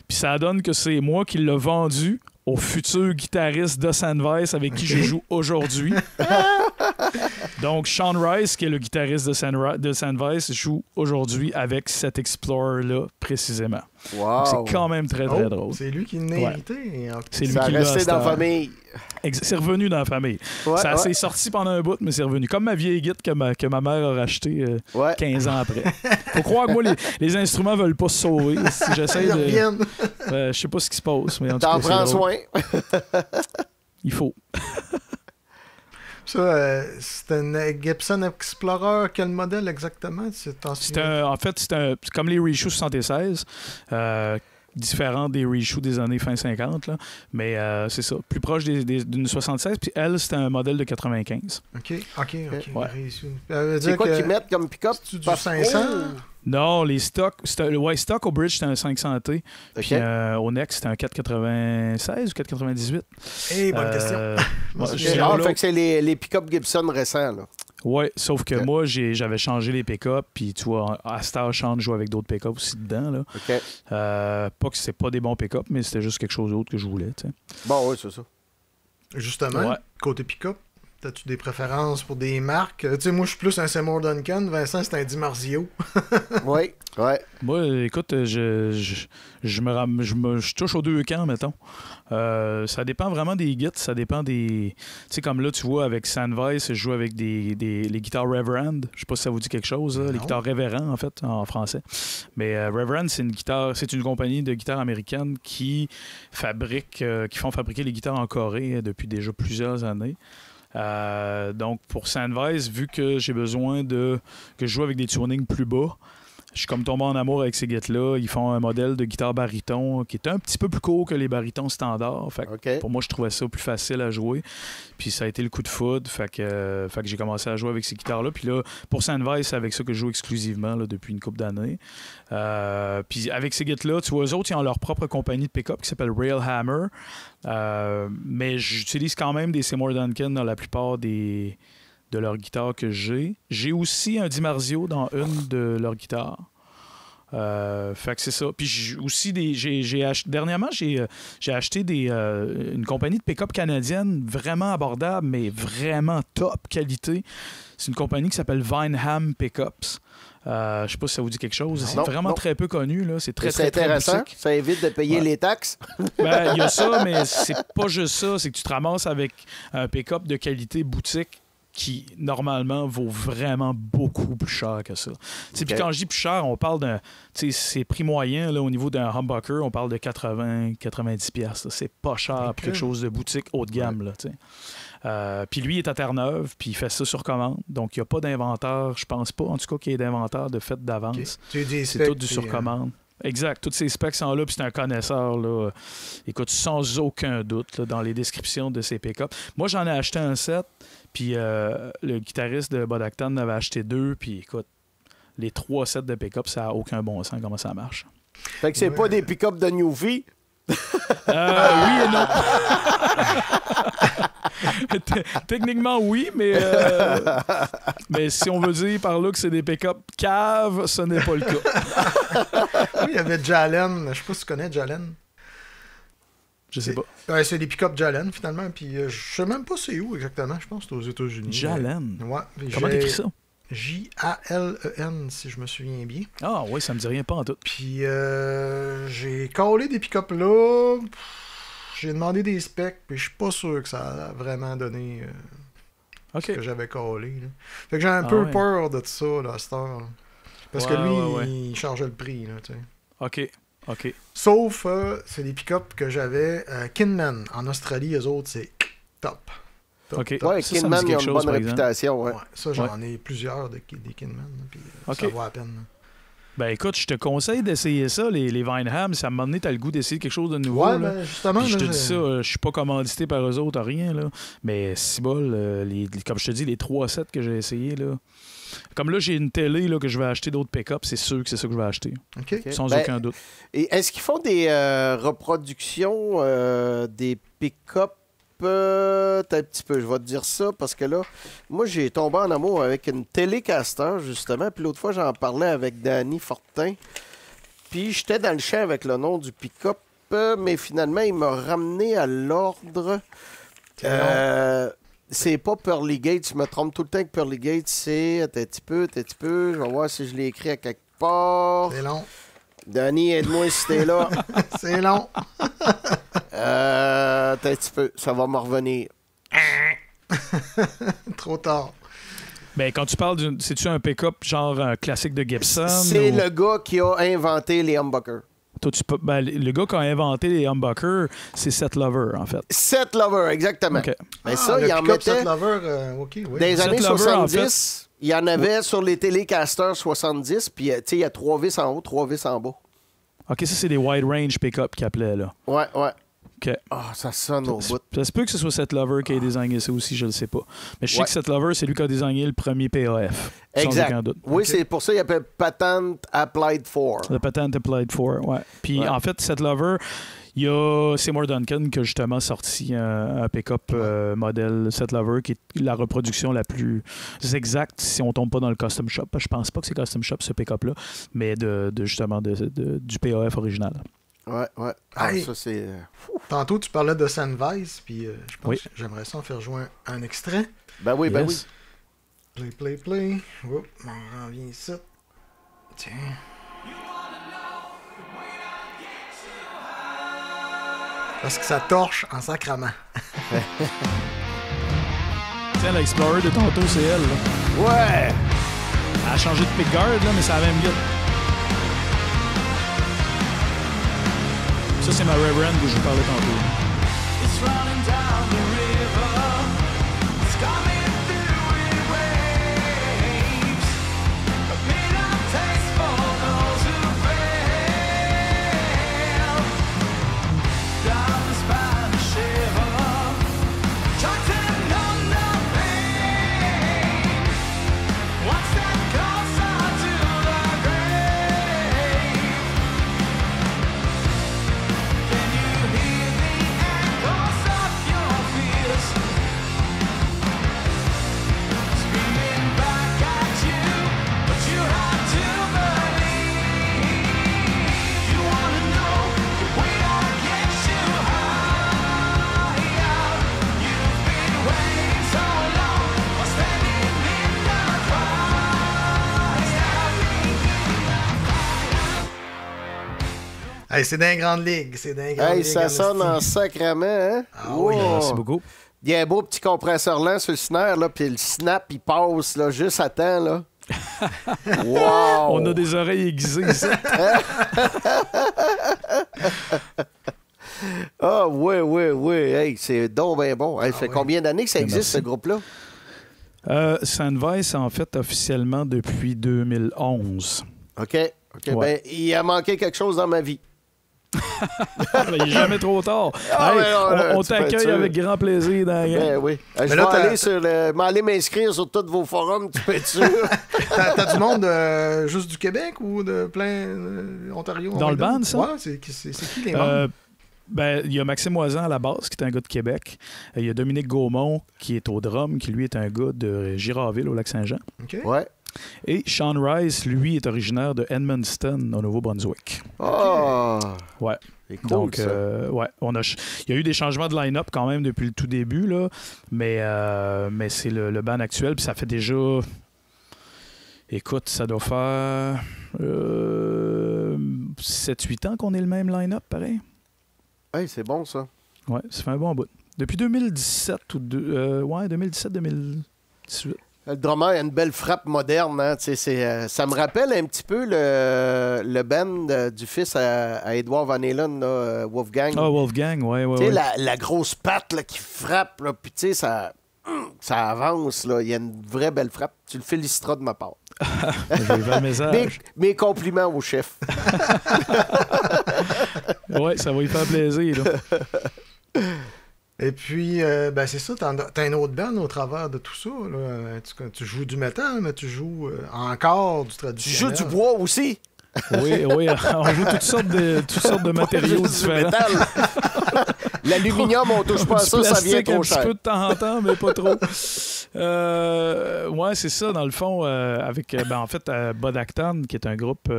puis ça donne que c'est moi qui l'ai vendu au futur guitariste de Sandvice avec qui je joue aujourd'hui. Donc, Sean Rice, qui est le guitariste de Sandvice, joue aujourd'hui avec cet Explorer-là, précisément. wow. Donc, c'est quand même très, très Oh, drôle. c'est lui qui l'a Ouais. hérité. C'est lui Ça a qui l'a resté dans la à- famille. C'est revenu dans la famille. Ouais, Ça ouais. s'est sorti pendant un bout, mais c'est revenu. Comme ma vieille guitare que ma mère a rachetée Ouais. 15 ans après. Faut croire que moi, les instruments veulent pas se sauver. Si j'essaie Ils de... reviennent. Je sais pas ce qui se passe, mais en tout T'en cas, c'est prends drôle. soin. Il faut. Ça, c'est un Gibson Explorer. Quel modèle exactement? C'est comme les Reissue 76. Différent des Reissue des années fin 50, là. Mais c'est ça, plus proche d'une 76, puis elle, c'était un modèle de 95. OK. Ouais. Réussi. Ça veut C'est dire quoi que- qu'ils mettent comme pick-up? C'est-tu du Parce- 500? Oh! Non, les stocks, stock au bridge, c'était un 500T, OK. puis au neck, c'était un 496 ou 498. Hey, bonne question. Ouais, Ok. Ok. sinon, Ah, là- fait que c'est les pick-up Gibson récents, là. Ouais, sauf que Ok. moi, j'avais changé les pick-up, puis tu vois, à Star Chante joue avec d'autres pick-up aussi dedans, là. OK. Pas que c'est pas des bons pick-up, mais c'était juste quelque chose d'autre que je voulais, tu sais. Bon, oui, c'est ça. Justement, Ouais. côté pick-up, as-tu des préférences pour des marques? Tu sais, moi, je suis plus un Seymour Duncan. Vincent, c'est un Di Marzio. Oui, ouais. Moi, écoute, je touche aux deux camps, mettons. Ça dépend vraiment des guides, ça dépend des... Tu sais, comme là, tu vois, avec Sandvice, je joue avec les guitares Reverend. Je sais pas si ça vous dit quelque chose, là, les Non. guitares Révérend, en fait, en français. Mais Reverend, c'est une compagnie de guitares américaine qui font fabriquer les guitares en Corée depuis déjà plusieurs années. Donc, pour Sandvice, vu que j'ai besoin que je joue avec des tunings plus bas, je suis comme tombé en amour avec ces guides-là. Ils font un modèle de guitare baryton qui est un petit peu plus court que les barytons standards. Fait que OK. pour moi, je trouvais ça plus facile à jouer. Puis ça a été le coup de foudre. Fait que j'ai commencé à jouer avec ces guitares-là. Puis là, pour Sandvice, c'est avec ça que je joue exclusivement là, depuis une couple d'années. Puis avec ces guides-là, tu vois, eux autres, ils ont leur propre compagnie de pick-up qui s'appelle Railhammer. Mais j'utilise quand même des Seymour Duncan dans la plupart de leurs guitares que j'ai. J'ai aussi un Di Marzio dans une de leurs guitares. Fait que c'est ça. Puis dernièrement, j'ai acheté une compagnie de pick-up canadienne vraiment abordable, mais vraiment top qualité. C'est une compagnie qui s'appelle Vineham Pickups. Je sais pas si ça vous dit quelque chose. C'est Non, vraiment non. très peu connu. Là. C'est très, C'est très, très intéressant. boutique. Ça évite de payer Ouais. les taxes. Ben, il y a ça, mais c'est pas juste ça. C'est que tu te ramasses avec un pick-up de qualité boutique qui, normalement, vaut vraiment beaucoup plus cher que ça. Puis quand je dis plus cher, on parle d'un... C'est prix moyen là, au niveau d'un humbucker. On parle de 80-90$. piastres, là. C'est pas cher pour quelque chose de boutique haut de gamme. Là, tu sais. Puis lui, il est à Terre-Neuve, puis il fait ça sur commande. Donc, il n'y a pas d'inventaire, je pense pas, en tout cas, qu'il y ait d'inventaire de fait d'avance. Ok. Tu as des C'est specs, tout du puis, sur commande. Exact. Tous ces specs sont là, puis c'est un connaisseur. Là. Écoute, sans aucun doute, là, dans les descriptions de ces pick-up. Moi, j'en ai acheté un set, puis le guitariste de Bodactan en avait acheté 2, puis écoute, les 3 sets de pick-up, ça n'a aucun bon sens comment ça marche. Fait que c'est pas des pick-up de Newfie. Oui et non. Techniquement, oui, mais si on veut dire par là que c'est des pick-up caves, ce n'est pas le cas. Oui, il y avait Jalen. Je sais pas si tu connais Jalen. Je sais pas. Ouais, c'est des pick-up Jalen, finalement. Puis je sais même pas c'est où exactement. Je pense que c'est aux États-Unis. Jalen? Ouais. Puis Comment t'écris ça? J-A-L-E-N, si je me souviens bien. Ah oui, ça me dit rien pas en tout. Puis j'ai collé des pick-up là. J'ai demandé des specs, puis je suis pas sûr que ça a vraiment donné ce que j'avais collé. Là. Fait que j'ai un peu peur de tout ça, là, à cette heure. Là. Parce que lui, il chargeait le prix, là, tu sais. OK. Sauf, c'est des pick-up que j'avais Kinman. En Australie, eux autres, c'est top. OK. Ouais, Ça me Kinman, dit il a quelque une chose, bonne par exemple. réputation. Ouais. Ouais, ça, j'en ai plusieurs des Kinman, là, puis ça vaut la peine. Là. Ben écoute, je te conseille d'essayer ça, les Vineham. Ça m'a donné, t'as le goût d'essayer quelque chose de nouveau. Ouais, là. ben justement. Puis je te là, dis ça, je suis pas commandité par eux autres, rien, là. Mais si bol, comme je te dis, les 3 sets que j'ai essayés, là. Comme là, j'ai une télé là, que je vais acheter d'autres pick-up, c'est sûr que c'est ça que je vais acheter. OK. Sans Ben, aucun doute. Et est-ce qu'ils font des reproductions des pick-up? Un petit peu, je vais te dire ça, parce que là, moi, j'ai tombé en amour avec une Telecaster, justement. Puis l'autre fois, j'en parlais avec Danny Fortin. Puis j'étais dans le champ avec le nom du pick-up, mais finalement, il m'a ramené à l'ordre. C'est pas Pearly Gates, je me trompe tout le temps que Pearly Gates, c'est... Attends un petit peu, je vais voir si je l'ai écrit à quelque part. C'est long. Danny, aide-moi si t'es là. C'est long. Attends un petit peu, ça va me revenir. Trop tard. Ben, quand tu parles c'est-tu un pick-up genre un classique de Gibson? C'est ou... le gars qui a inventé les humbuckers. Toi, ben, le gars qui a inventé les humbuckers, c'est Seth Lover, en fait. Seth Lover, exactement. OK. Mais ça, le il en pick-up mettait... Seth Lover, OK, oui. Dans les Seth années Lover, 70, en fait, il y en avait sur les Telecaster 70, puis il y a 3 vis en haut, 3 vis en bas. OK, ça, c'est des wide range pick-up qu'ils appelaient, là. Ouais. OK. Ah, ça sonne au bout. Ça se peut que ce soit Seth Lover qui ait désigné ça aussi, je le sais pas. Mais je sais que Seth Lover, c'est lui qui a désigné le premier PAF. Exact. Sans aucun doute. Oui, c'est pour ça qu'il appelle Patent Applied For. Le Patent Applied For, ouais. Puis en fait, Seth Lover, il y a Seymour Duncan qui a justement sorti un pick-up modèle Seth Lover qui est la reproduction la plus exacte si on tombe pas dans le custom shop. Je pense pas que c'est custom shop ce pick-up-là, mais justement du PAF original. Ouais. Ah, Hey. ça, c'est... Tantôt, tu parlais de Sennweiss, puis je pense que j'aimerais ça en faire jouer un extrait. Ben oui. Play. Oups, on revient ici. Tiens. Parce que ça torche en sacrament. Tiens, l'Explorer de tantôt, c'est elle. Là. Ouais! Elle a changé de pickguard, là, mais c'est la même guide. Ça, c'est ma Reverend que je vous parlais tantôt. Hey, c'est dans les grandes ligues. C'est dans les grandes Hey, ligues. ça sonne en sacrament, hein? Ah oui. Merci beaucoup. Il y a un beau petit compresseur lent sur le snare, là, puis le snap, il passe là, juste à temps, là. Wow! On a des oreilles aiguisées, ça. Ah, oui. Hey, c'est donc bien bon. Hey, ça fait combien d'années que ça existe, Merci. ce groupe-là? Sandvice, en fait, officiellement depuis 2011. OK. Ouais. Ben, il a manqué quelque chose dans ma vie. Il n'est jamais trop tard. Ah, Hey, mais non, là, on tu peux t'accueille être avec grand plaisir dans la gang. Ben oui. Je vais là, aller m'inscrire sur tous vos forums, tu peux être sûr. T'as du monde juste du Québec ou de plein Ontario? Dans le band, ça? Ouais, c'est qui les membres? Ben, il y a Maxime Oisan à la basse, qui est un gars de Québec. Il y a Dominique Gaumont, qui est au drum, qui lui est un gars de Girardville, au Lac-Saint-Jean. OK. Ouais. Et Sean Rice, lui, est originaire de Edmundston, au Nouveau-Brunswick. Oh! Ouais. C'est cool, Donc, ça. ouais, il y a eu des changements de line-up quand même depuis le tout début, là, mais c'est le band actuel, puis ça fait déjà... Écoute, ça doit faire 7-8 ans qu'on est le même line-up, pareil. Hey, c'est bon, ça. Ouais, ça fait un bon bout. Depuis 2017 ou 2017-2018. Le drummer a une belle frappe moderne. Hein? Ça me rappelle un petit peu le band du fils à Edward Van Halen, là, Wolfgang. Ah, Wolfgang, ouais. Tu sais, la grosse patte là, qui frappe, là, puis tu sais, ça avance. Là. Il y a une vraie belle frappe. Tu le féliciteras de ma part. Je vais faire un message. Mes compliments au chef. Ouais, ça va lui faire plaisir. Là. Et puis, ben c'est ça, t'as une autre band au travers de tout ça. Là. Tu joues du métal, mais tu joues encore du Tu traditionnel. joues du bois aussi. Oui, on joue toutes sortes de matériaux Du différents. métal. L'aluminium, on touche pas à Du ça, ça vient plastique un trop petit cher. peu de temps en temps, mais pas trop. Ouais, c'est ça, dans le fond, avec, en fait, Bodactan, qui est un groupe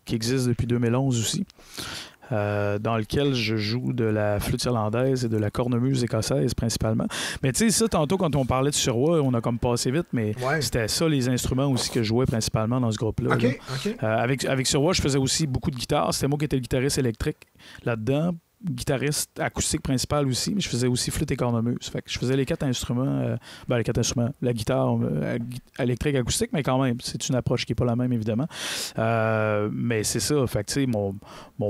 qui existe depuis 2011 aussi, dans lequel je joue de la flûte irlandaise et de la cornemuse écossaise principalement. Mais tu sais, ça, tantôt, quand on parlait de Suroît, on a comme passé vite, mais Ouais. c'était ça, les instruments aussi que je jouais principalement dans ce groupe-là. OK, là. OK. Avec Suroît, je faisais aussi beaucoup de guitare. C'était moi qui étais le guitariste électrique là-dedans. Guitariste acoustique principal aussi, mais je faisais aussi flûte et cornemuse. Fait que je faisais les 4 instruments, les 4 instruments, la guitare électrique acoustique, mais quand même, c'est une approche qui n'est pas la même, évidemment. Mais c'est ça, fait que, tu sais, mon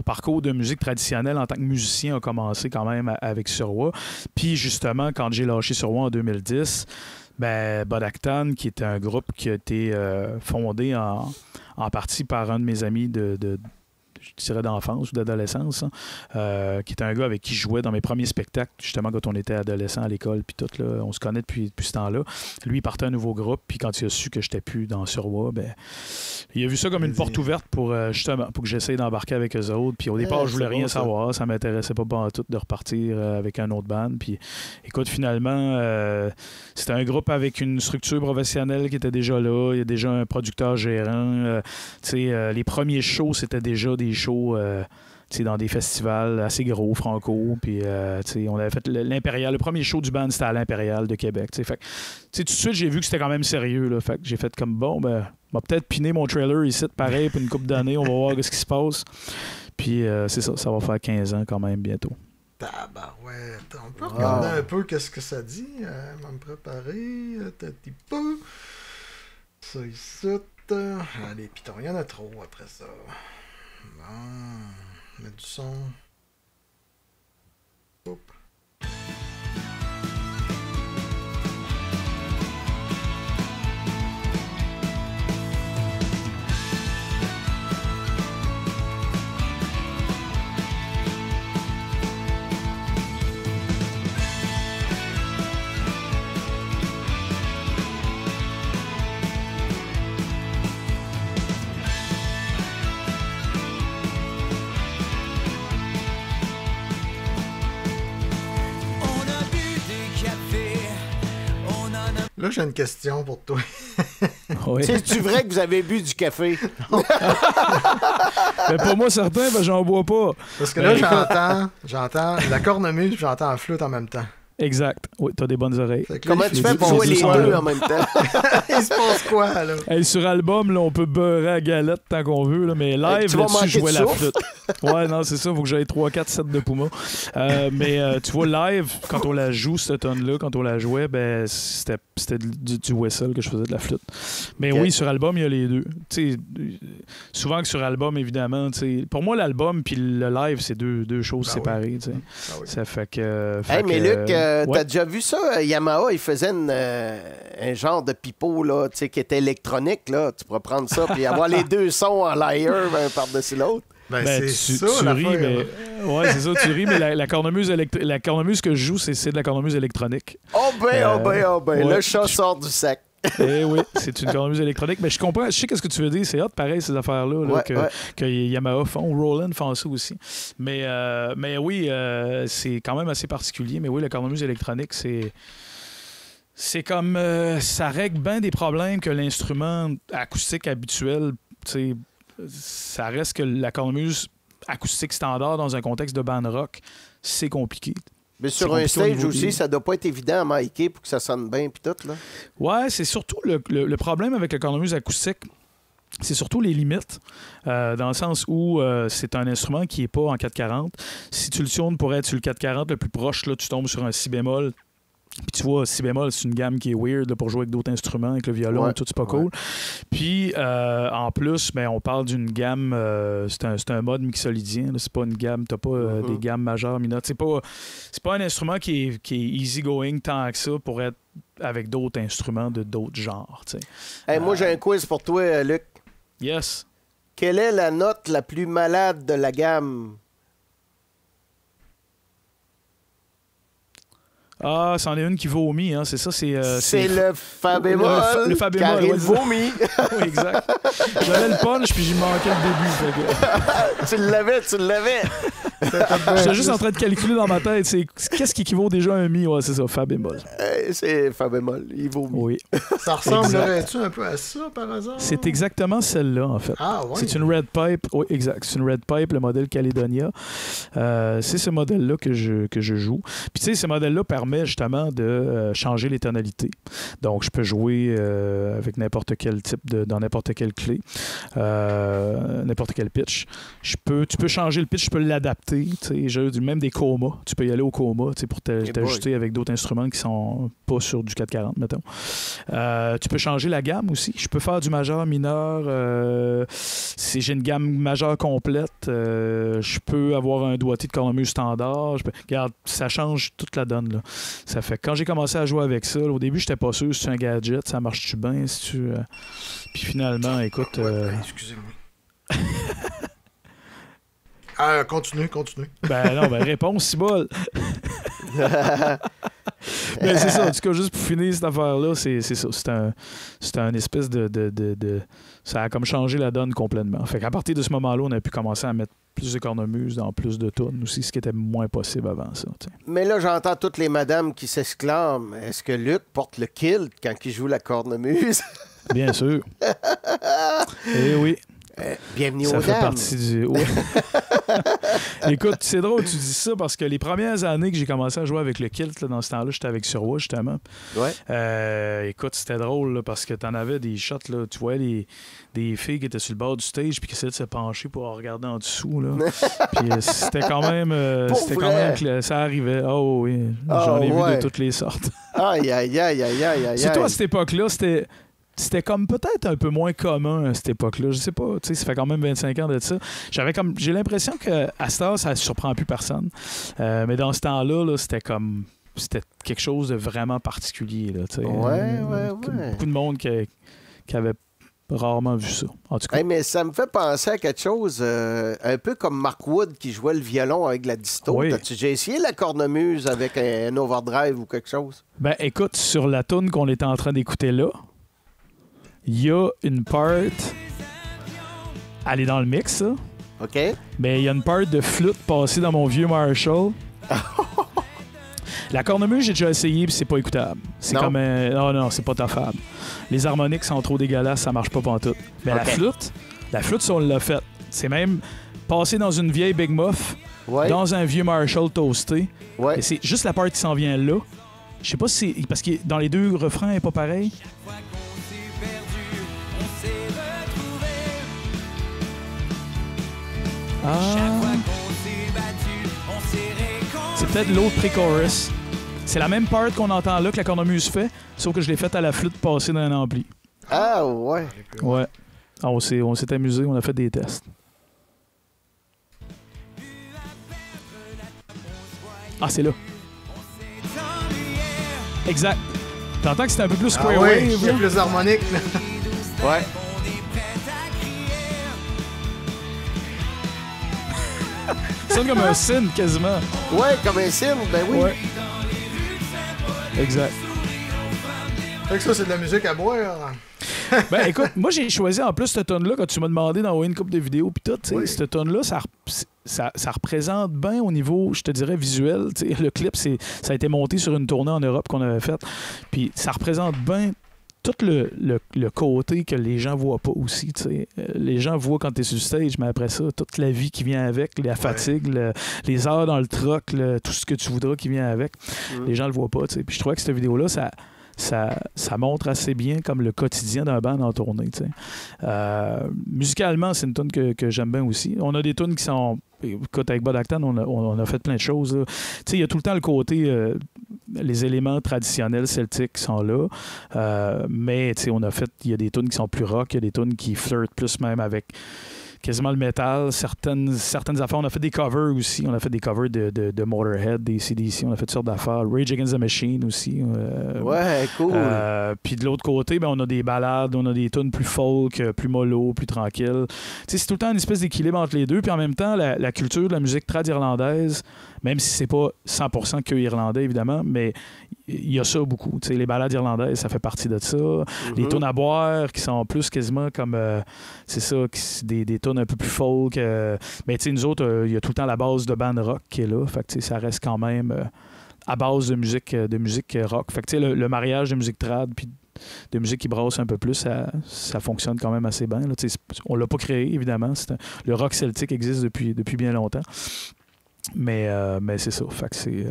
parcours de musique traditionnelle en tant que musicien a commencé quand même avec Suroît. Puis justement, quand j'ai lâché Suroît en 2010, Bodactan, qui est un groupe qui a été fondé en partie par un de mes amis je dirais d'enfance ou d'adolescence, qui était un gars avec qui je jouais dans mes premiers spectacles, justement quand on était adolescent à l'école, puis tout, là, on se connaît depuis ce temps-là. Lui, il partait un nouveau groupe, puis quand il a su que j'étais plus dans Suroît, il a vu ça comme une porte ouverte pour justement pour que j'essaye d'embarquer avec eux autres. Puis au départ, je voulais rien savoir, ça m'intéressait pas en tout de repartir avec un autre band. Puis écoute, finalement, c'était un groupe avec une structure professionnelle qui était déjà là, il y a déjà un producteur gérant. Les premiers shows, c'était déjà des shows dans des festivals assez gros, franco. Puis on avait fait l'Impérial. Le premier show du band, c'était à l'Impérial de Québec. Fait que, tout de suite, j'ai vu que c'était quand même sérieux. Là, fait que j'ai fait comme bon, on va peut-être piner mon trailer ici, pareil, pour une couple d'années. On va voir ce qui se passe. Puis c'est ça va faire 15 ans quand même bientôt. Tabarouette. On peut regarder un peu qu'est-ce que ça dit. On va me préparer. Un petit peu. Ça ici. Les pitons, il y en a trop après ça. Bon, mettre du son. Hop. Là, j'ai une question pour toi. Oui. C'est-tu vrai que vous avez bu du café? Mais pour moi, certain, j'en bois pas. Parce que là, j'entends la cornemuse et j'entends la flûte en même temps. Exact. Oui, t'as des bonnes oreilles. Fait que là, Comment il tu fait fais pour du jouer les son, deux là. en même temps? Il se passe quoi, là? Hey, sur album, là, on peut beurrer à galette tant qu'on veut, là, mais live, tu vas là-dessus, je manquer jouais de la souffle. flûte. Ouais, non, c'est ça, faut que j'aille 3-4 sets de Puma. Mais tu vois, live, quand on la joue, cette tonne-là, quand on la jouait, ben, c'était du whistle que je faisais de la flûte. Mais Ok. oui, sur album, il y a les deux. Tu sais, souvent que sur album, évidemment, tu sais, pour moi, l'album puis le live, c'est deux choses Ben séparées. Tu sais. Ah oui. Ça fait que. Hey, mais Luc, ouais. t'as déjà vu ça? Yamaha, il faisait un genre de pipeau là, tu sais, qui était électronique. Là. Tu pourrais prendre ça et avoir les deux sons en layer un par-dessus l'autre. Ben, Ben, c'est tu ça, ris, l'affaire. mais. Ouais, c'est ça, tu ris, mais la cornemuse, la cornemuse que je joue, c'est de la cornemuse électronique. Oh ben, ouais. le chat sort du sac. Eh oui, c'est une cornemuse électronique. Mais je comprends, je sais ce que tu veux dire. C'est hot, pareil, ces affaires-là, là, Ouais. que Yamaha font. Roland font ça aussi. Mais oui, c'est quand même assez particulier. Mais oui, la cornemuse électronique, c'est comme. Ça règle bien des problèmes que l'instrument acoustique habituel, tu sais, ça reste que la cornemuse acoustique standard dans un contexte de band rock, c'est compliqué. Mais sur C'est un compliqué au stage niveau aussi, des- ça doit pas être évident à micer pour que ça sonne bien puis tout, là. Ouais, c'est surtout le problème avec la cornemuse acoustique, c'est surtout les limites, dans le sens où c'est un instrument qui n'est pas en 440. Si tu le tournes pour être sur le 440 le plus proche, là, tu tombes sur un si bémol. Puis tu vois, si bémol, c'est une gamme qui est weird là, pour jouer avec d'autres instruments, avec le violon Ouais, et tout, c'est pas cool. Puis en plus, ben, on parle d'une gamme, c'est un mode mixolydien, là, c'est pas une gamme, t'as pas des gammes majeures, mineures. C'est pas un instrument qui est easy going tant que ça pour être avec d'autres instruments de d'autres genres. Tu sais. Hey, moi, j'ai un quiz pour toi, Luc. Yes. Quelle est la note la plus malade de la gamme? Ah, c'en est une qui vomit, hein, c'est ça, c'est le fa bémol. le fa bémol, car il ouais, c'est ça. vomit. Oui, exact. J'avais le punch, puis j'y manquais le début. Fait que... tu l'avais. J'étais juste en train de calculer dans ma tête, c'est qu'est-ce qui équivaut déjà à un mi? Ouais, c'est ça, fa bémol. C'est fa bémol, il vomit. Oui. Ça ressemblerait-tu un peu à ça, par hasard? C'est exactement celle-là, en fait. Ah, ouais. C'est une Red Pipe, oui, exact. C'est une Red Pipe, le modèle Caledonia. C'est ce modèle-là que je joue. Puis, tu sais, ce modèle-là permet justement de changer les tonalités. Donc, je peux jouer avec n'importe quel type dans n'importe quelle clé, n'importe quel pitch. Tu peux changer le pitch, tu peux l'adapter. Tu sais, même des comas. Tu peux y aller au coma, tu sais, pour t'ajuster avec d'autres instruments qui sont pas sur du 440, mettons. Tu peux changer la gamme aussi. Je peux faire du majeur, mineur. Si j'ai une gamme majeure complète, je peux avoir un doigté de cornemuse standard. Regarde, ça change toute la donne, là. Ça fait que quand j'ai commencé à jouer avec ça, là, au début, j'étais pas sûr si c'est un gadget, ça marche-tu bien, si tu... Puis finalement, écoute... Excusez-moi. Continue. Ben non, réponse, c'est bol. Mais c'est ça, en tout cas, juste pour finir cette affaire-là, c'est ça. C'est un espèce de... Ça a comme changé la donne complètement. Fait qu'à partir de ce moment-là, on a pu commencer à mettre plus de cornemuse dans plus de tonnes aussi, ce qui était moins possible avant ça. T'sais. Mais là, j'entends toutes les madames qui s'exclament. Est-ce que Luc porte le kilt quand il joue la cornemuse? Bien sûr. Eh oui. Bienvenue Ça aux fait dames. partie du... Ouais. Écoute, c'est drôle que tu dis ça parce que les premières années que j'ai commencé à jouer avec le kilt, là, dans ce temps-là, j'étais avec Surwa, justement. Ouais. Écoute, c'était drôle là, parce que t'en avais des shots, là, tu vois, des filles qui étaient sur le bord du stage puis qui essayaient de se pencher pour regarder en dessous. Là. Puis c'était quand même... ça arrivait. Oh oui, j'en ai vu de toutes les sortes. Aïe, aïe, aïe, aïe, aïe, aïe. Surtout à cette époque-là, c'était comme peut-être un peu moins commun à cette époque-là. Je sais pas, tu sais, ça fait quand même 25 ans de ça. J'ai l'impression qu'à cette heure, ça ne surprend plus personne. Mais dans ce temps-là, là, c'était quelque chose de vraiment particulier. Là, tu sais. Ouais. Beaucoup de monde qui avait rarement vu ça. En tout cas. Hey, mais ça me fait penser à quelque chose un peu comme Mark Wood qui jouait le violon avec la disto. Oui. As-tu déjà essayé la cornemuse avec un overdrive ou quelque chose? Ben écoute, sur la toune qu'on était en train d'écouter là, il y a une part... Elle est dans le mix, ça. OK. Mais il y a une part de flûte passée dans mon vieux Marshall. La cornemuse, j'ai déjà essayé, puis c'est pas écoutable. C'est Non? comme un... Non, c'est pas taffable. Les harmoniques sont trop dégueulasses, ça marche pas pantoute. Mais OK. la flûte, ça, on l'a fait. C'est même passé dans une vieille Big Muff. Ouais. dans un vieux Marshall toasté. Ouais. Et c'est juste la part qui s'en vient là. Je sais pas si c'est... Parce que dans les deux refrains, elle n'est pas pareil. C'est peut-être l'autre pré-chorus. C'est la même part qu'on entend là que la cornemuse fait, sauf que je l'ai faite à la flûte passée dans un ampli. Ah, ouais. Ouais. Ah, on s'est amusé, on a fait des tests. Ah, c'est là. Exact. T'entends que c'est un peu plus square wave, il y a là? plus d'harmonique. Là. Ouais. Ça sonne comme un synth quasiment. Ouais, comme un signe, ben oui. Ouais. Exact. Fait que ça, c'est de la musique à boire. Ben écoute, moi j'ai choisi en plus cette tonne là quand tu m'as demandé d'envoyer une couple de vidéos puis tout, tu sais, Oui. cette tonne là ça représente bien au niveau, je te dirais, visuel, tu sais, le clip ça a été monté sur une tournée en Europe qu'on avait faite, puis ça représente bien tout le côté que les gens voient pas aussi, tu sais. Les gens voient quand tu es sur le stage, mais après ça, toute la vie qui vient avec, la fatigue, les heures dans le truck, tout ce que tu voudras qui vient avec, les gens le voient pas, tu sais. Puis je trouvais que cette vidéo-là, ça montre assez bien comme le quotidien d'un band en tournée. Tu sais. Musicalement, c'est une tune que j'aime bien aussi. On a des tunes qui sont... Écoute, avec Bud Acton, on a fait plein de choses. Tu sais, il y a tout le temps le côté... les éléments traditionnels celtiques qui sont là. Mais tu sais, il y a des tunes qui sont plus rock, il y a des tunes qui flirtent plus même avec... quasiment le métal, certaines affaires. On a fait des covers aussi. On a fait des covers de Motorhead, des CDC. On a fait toutes sortes d'affaires. Rage Against the Machine aussi. Ouais, cool. Puis de l'autre côté, ben, on a des ballades, on a des tunes plus folk, plus mollo, plus tranquilles. C'est tout le temps une espèce d'équilibre entre les deux. Puis en même temps, la culture de la musique trad irlandaise, même si c'est pas 100% que irlandais, évidemment, mais il y a ça beaucoup. Les ballades irlandaises, ça fait partie de ça. Les tunes à boire qui sont plus quasiment comme... c'est ça, des tunes un peu plus folk. Mais nous autres, il y a tout le temps la base de band rock qui est là. Fait que ça reste quand même à base de musique rock. Fait que le mariage de musique trad puis de musique qui brasse un peu plus, ça fonctionne quand même assez bien. Là. On l'a pas créé, évidemment. Le rock celtique existe depuis bien longtemps. Mais c'est ça. Fait que c'est...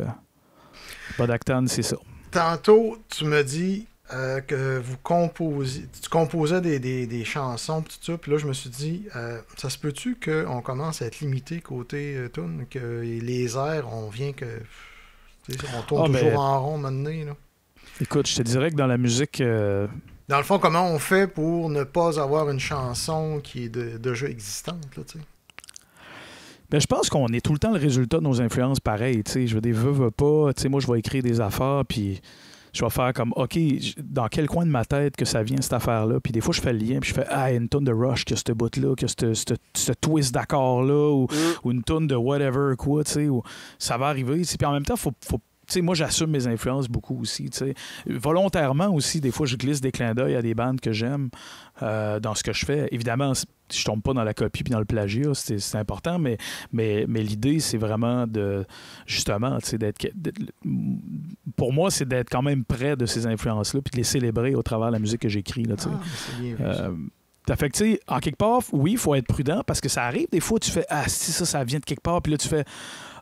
Bud Acton, c'est ça. Tantôt, tu me dis que tu composais des chansons pis tout ça, puis là je me suis dit, ça se peut-tu qu'on commence à être limité côté tune, que les airs, on vient que... on tourne toujours en rond maintenant, là. Écoute, je te dirais que dans la musique... Dans le fond, comment on fait pour ne pas avoir une chanson qui est déjà existante, là, tu sais? Ben, je pense qu'on est tout le temps le résultat de nos influences pareilles. Je veux dire, veux pas. Moi, je vais écrire des affaires, puis je vais faire comme, OK, dans quel coin de ma tête que ça vient, cette affaire-là? Puis des fois, je fais le lien, puis je fais, ah, une tonne de Rush, que ce bout-là, que ce twist d'accord-là, ou une tonne de whatever, quoi, tu sais, ça va arriver. Puis en même temps, faut t'sais, moi, j'assume mes influences beaucoup aussi. T'sais. Volontairement aussi, des fois, je glisse des clins d'œil à des bandes que j'aime dans ce que je fais. Évidemment, je tombe pas dans la copie puis dans le plagiat, c'est important, mais l'idée, c'est vraiment de, justement, pour moi, c'est d'être quand même près de ces influences-là puis de les célébrer au travers de la musique que j'écris. Là, c'est bien vu, fait que, tu sais, en quelque part, oui, il faut être prudent parce que ça arrive des fois, tu fais, ah, si ça vient de quelque part, puis là, tu fais,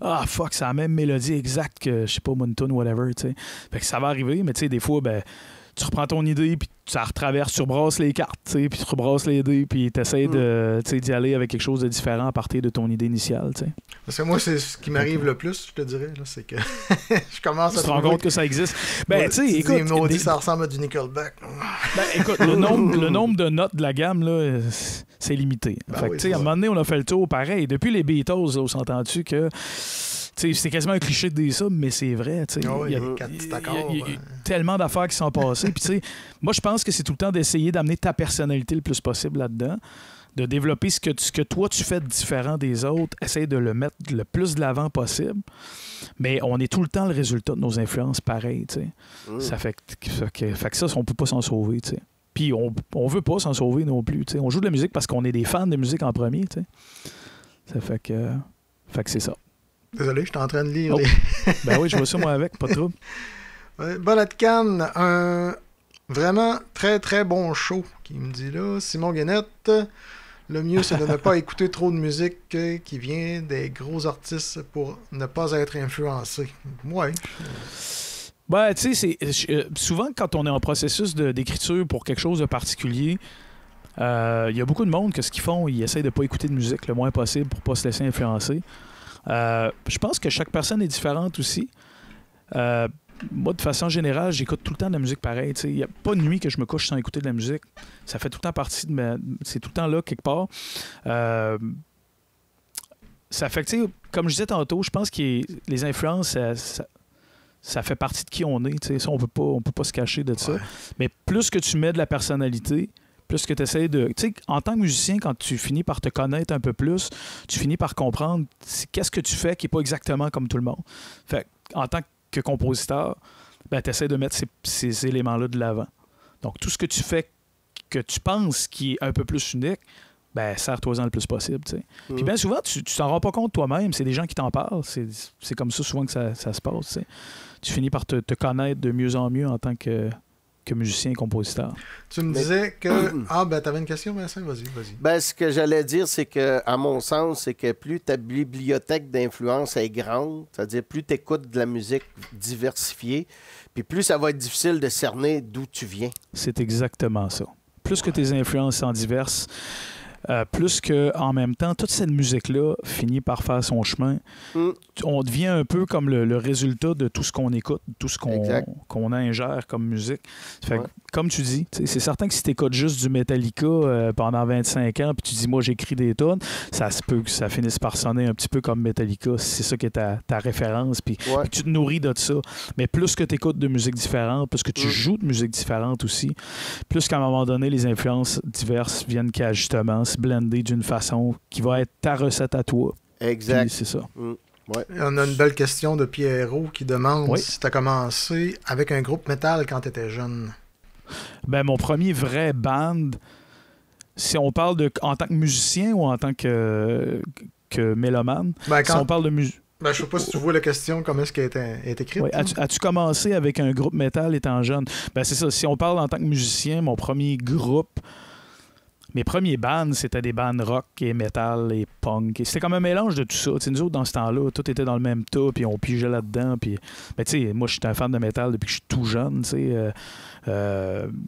ah, fuck, c'est la même mélodie exacte que, je sais pas, Moonton, whatever, tu sais. Fait que ça va arriver, mais tu sais, des fois, ben, tu reprends ton idée, puis ça retraverse, tu rebrasses les cartes, tu sais, puis tu rebrasses les dés, puis tu essaies d'y aller avec quelque chose de différent à partir de ton idée initiale, tu sais. Parce que moi, c'est ce qui m'arrive le plus, je te dirais, là, c'est que je commence à te rends compte que ça existe. Ben, tu sais, écoute... ça ressemble à du Nickelback. Ben, écoute, le nombre de notes de la gamme, là, c'est limité. Ben fait que, tu sais, à un moment donné, on a fait le tour, pareil. Depuis les Beatles, là, on s'entend-tu que... c'est quasiment un cliché de dire ça, mais c'est vrai. Il y a tellement d'affaires qui sont passées. Puis, moi, je pense que c'est tout le temps d'essayer d'amener ta personnalité le plus possible là-dedans, de développer ce que toi, tu fais de différent des autres, essayer de le mettre le plus de l'avant possible. Mais on est tout le temps le résultat de nos influences pareilles. Ça fait que ça, on peut pas s'en sauver. T'sais. Puis on veut pas s'en sauver non plus. T'sais. On joue de la musique parce qu'on est des fans de musique en premier. T'sais. Ça fait que c'est ça. Désolé, je suis en train de lire. Ben oui, je vois ça moi avec, pas de trouble. Bud Acton, un vraiment très très bon show, qui me dit là. Simon Guenette, le mieux, c'est de ne pas écouter trop de musique qui vient des gros artistes pour ne pas être influencé. Ouais. Ben, tu sais, souvent, quand on est en processus d'écriture pour quelque chose de particulier, il y a beaucoup de monde que ce qu'ils font, ils essayent de pas écouter de musique le moins possible pour pas se laisser influencer. Je pense que chaque personne est différente aussi. Moi, de façon générale, j'écoute tout le temps de la musique pareille. Il n'y a pas de nuit que je me couche sans écouter de la musique. Ça fait tout le temps partie de ma... C'est tout le temps là, quelque part. Ça fait que, tu sais, comme je disais tantôt, je pense que les influences, ça fait partie de qui on est. Ça, on peut pas se cacher de ça. Ouais. Mais plus que tu mets de la personnalité, plus que tu essaies de... Tu sais, en tant que musicien, quand tu finis par te connaître un peu plus, tu finis par comprendre qu'est-ce que tu fais qui n'est pas exactement comme tout le monde. Fait en tant que compositeur, ben, tu essaies de mettre ces éléments-là de l'avant. Donc, tout ce que tu fais que tu penses qui est un peu plus unique, ben, serre-toi-en le plus possible. T'sais. Puis bien souvent, tu t'en rends pas compte toi-même. C'est des gens qui t'en parlent. C'est comme ça souvent que ça se passe. T'sais. Tu finis par te connaître de mieux en mieux en tant que musicien et compositeur. Tu me disais que... Ah, ben, t'avais une question, Vincent? Vas-y. Ben, ce que j'allais dire, c'est que, à mon sens, c'est que plus ta bibliothèque d'influence est grande, c'est-à-dire plus tu écoutes de la musique diversifiée, puis plus ça va être difficile de cerner d'où tu viens. C'est exactement ça. Plus que tes influences sont diverses, plus que en même temps, toute cette musique-là finit par faire son chemin. On devient un peu comme le résultat de tout ce qu'on écoute, tout ce qu'on ingère comme musique. Fait que, comme tu dis, c'est certain que si tu écoutes juste du Metallica pendant 25 ans, puis tu dis, moi, j'écris des tunes, ça se peut que ça finisse par sonner un petit peu comme Metallica, si c'est ça qui est ta référence, puis tu te nourris de ça. Mais plus que tu écoutes de musique différente, plus que tu joues de musique différente aussi, plus qu'à un moment donné, les influences diverses viennent qu'à justement se blender d'une façon qui va être ta recette à toi. Exact. Puis c'est ça. Ouais. On a une belle question de Pierrot qui demande si tu as commencé avec un groupe métal quand tu étais jeune. Ben, mon premier vrai band, si on parle en tant que musicien ou en tant que mélomane, si on parle de musique. Ben, je sais pas si tu vois la question, comment est-ce qu'elle est écrite. Oui. As-tu commencé avec un groupe métal étant jeune? Ben, c'est ça. Si on parle en tant que musicien, mon premier groupe, mes premiers bands, c'était des bands rock et metal et punk. Et c'était comme un mélange de tout ça. T'sais, nous autres, dans ce temps-là, tout était dans le même tas, puis on pigeait là-dedans. Puis, ben, moi, je suis un fan de métal depuis que je suis tout jeune.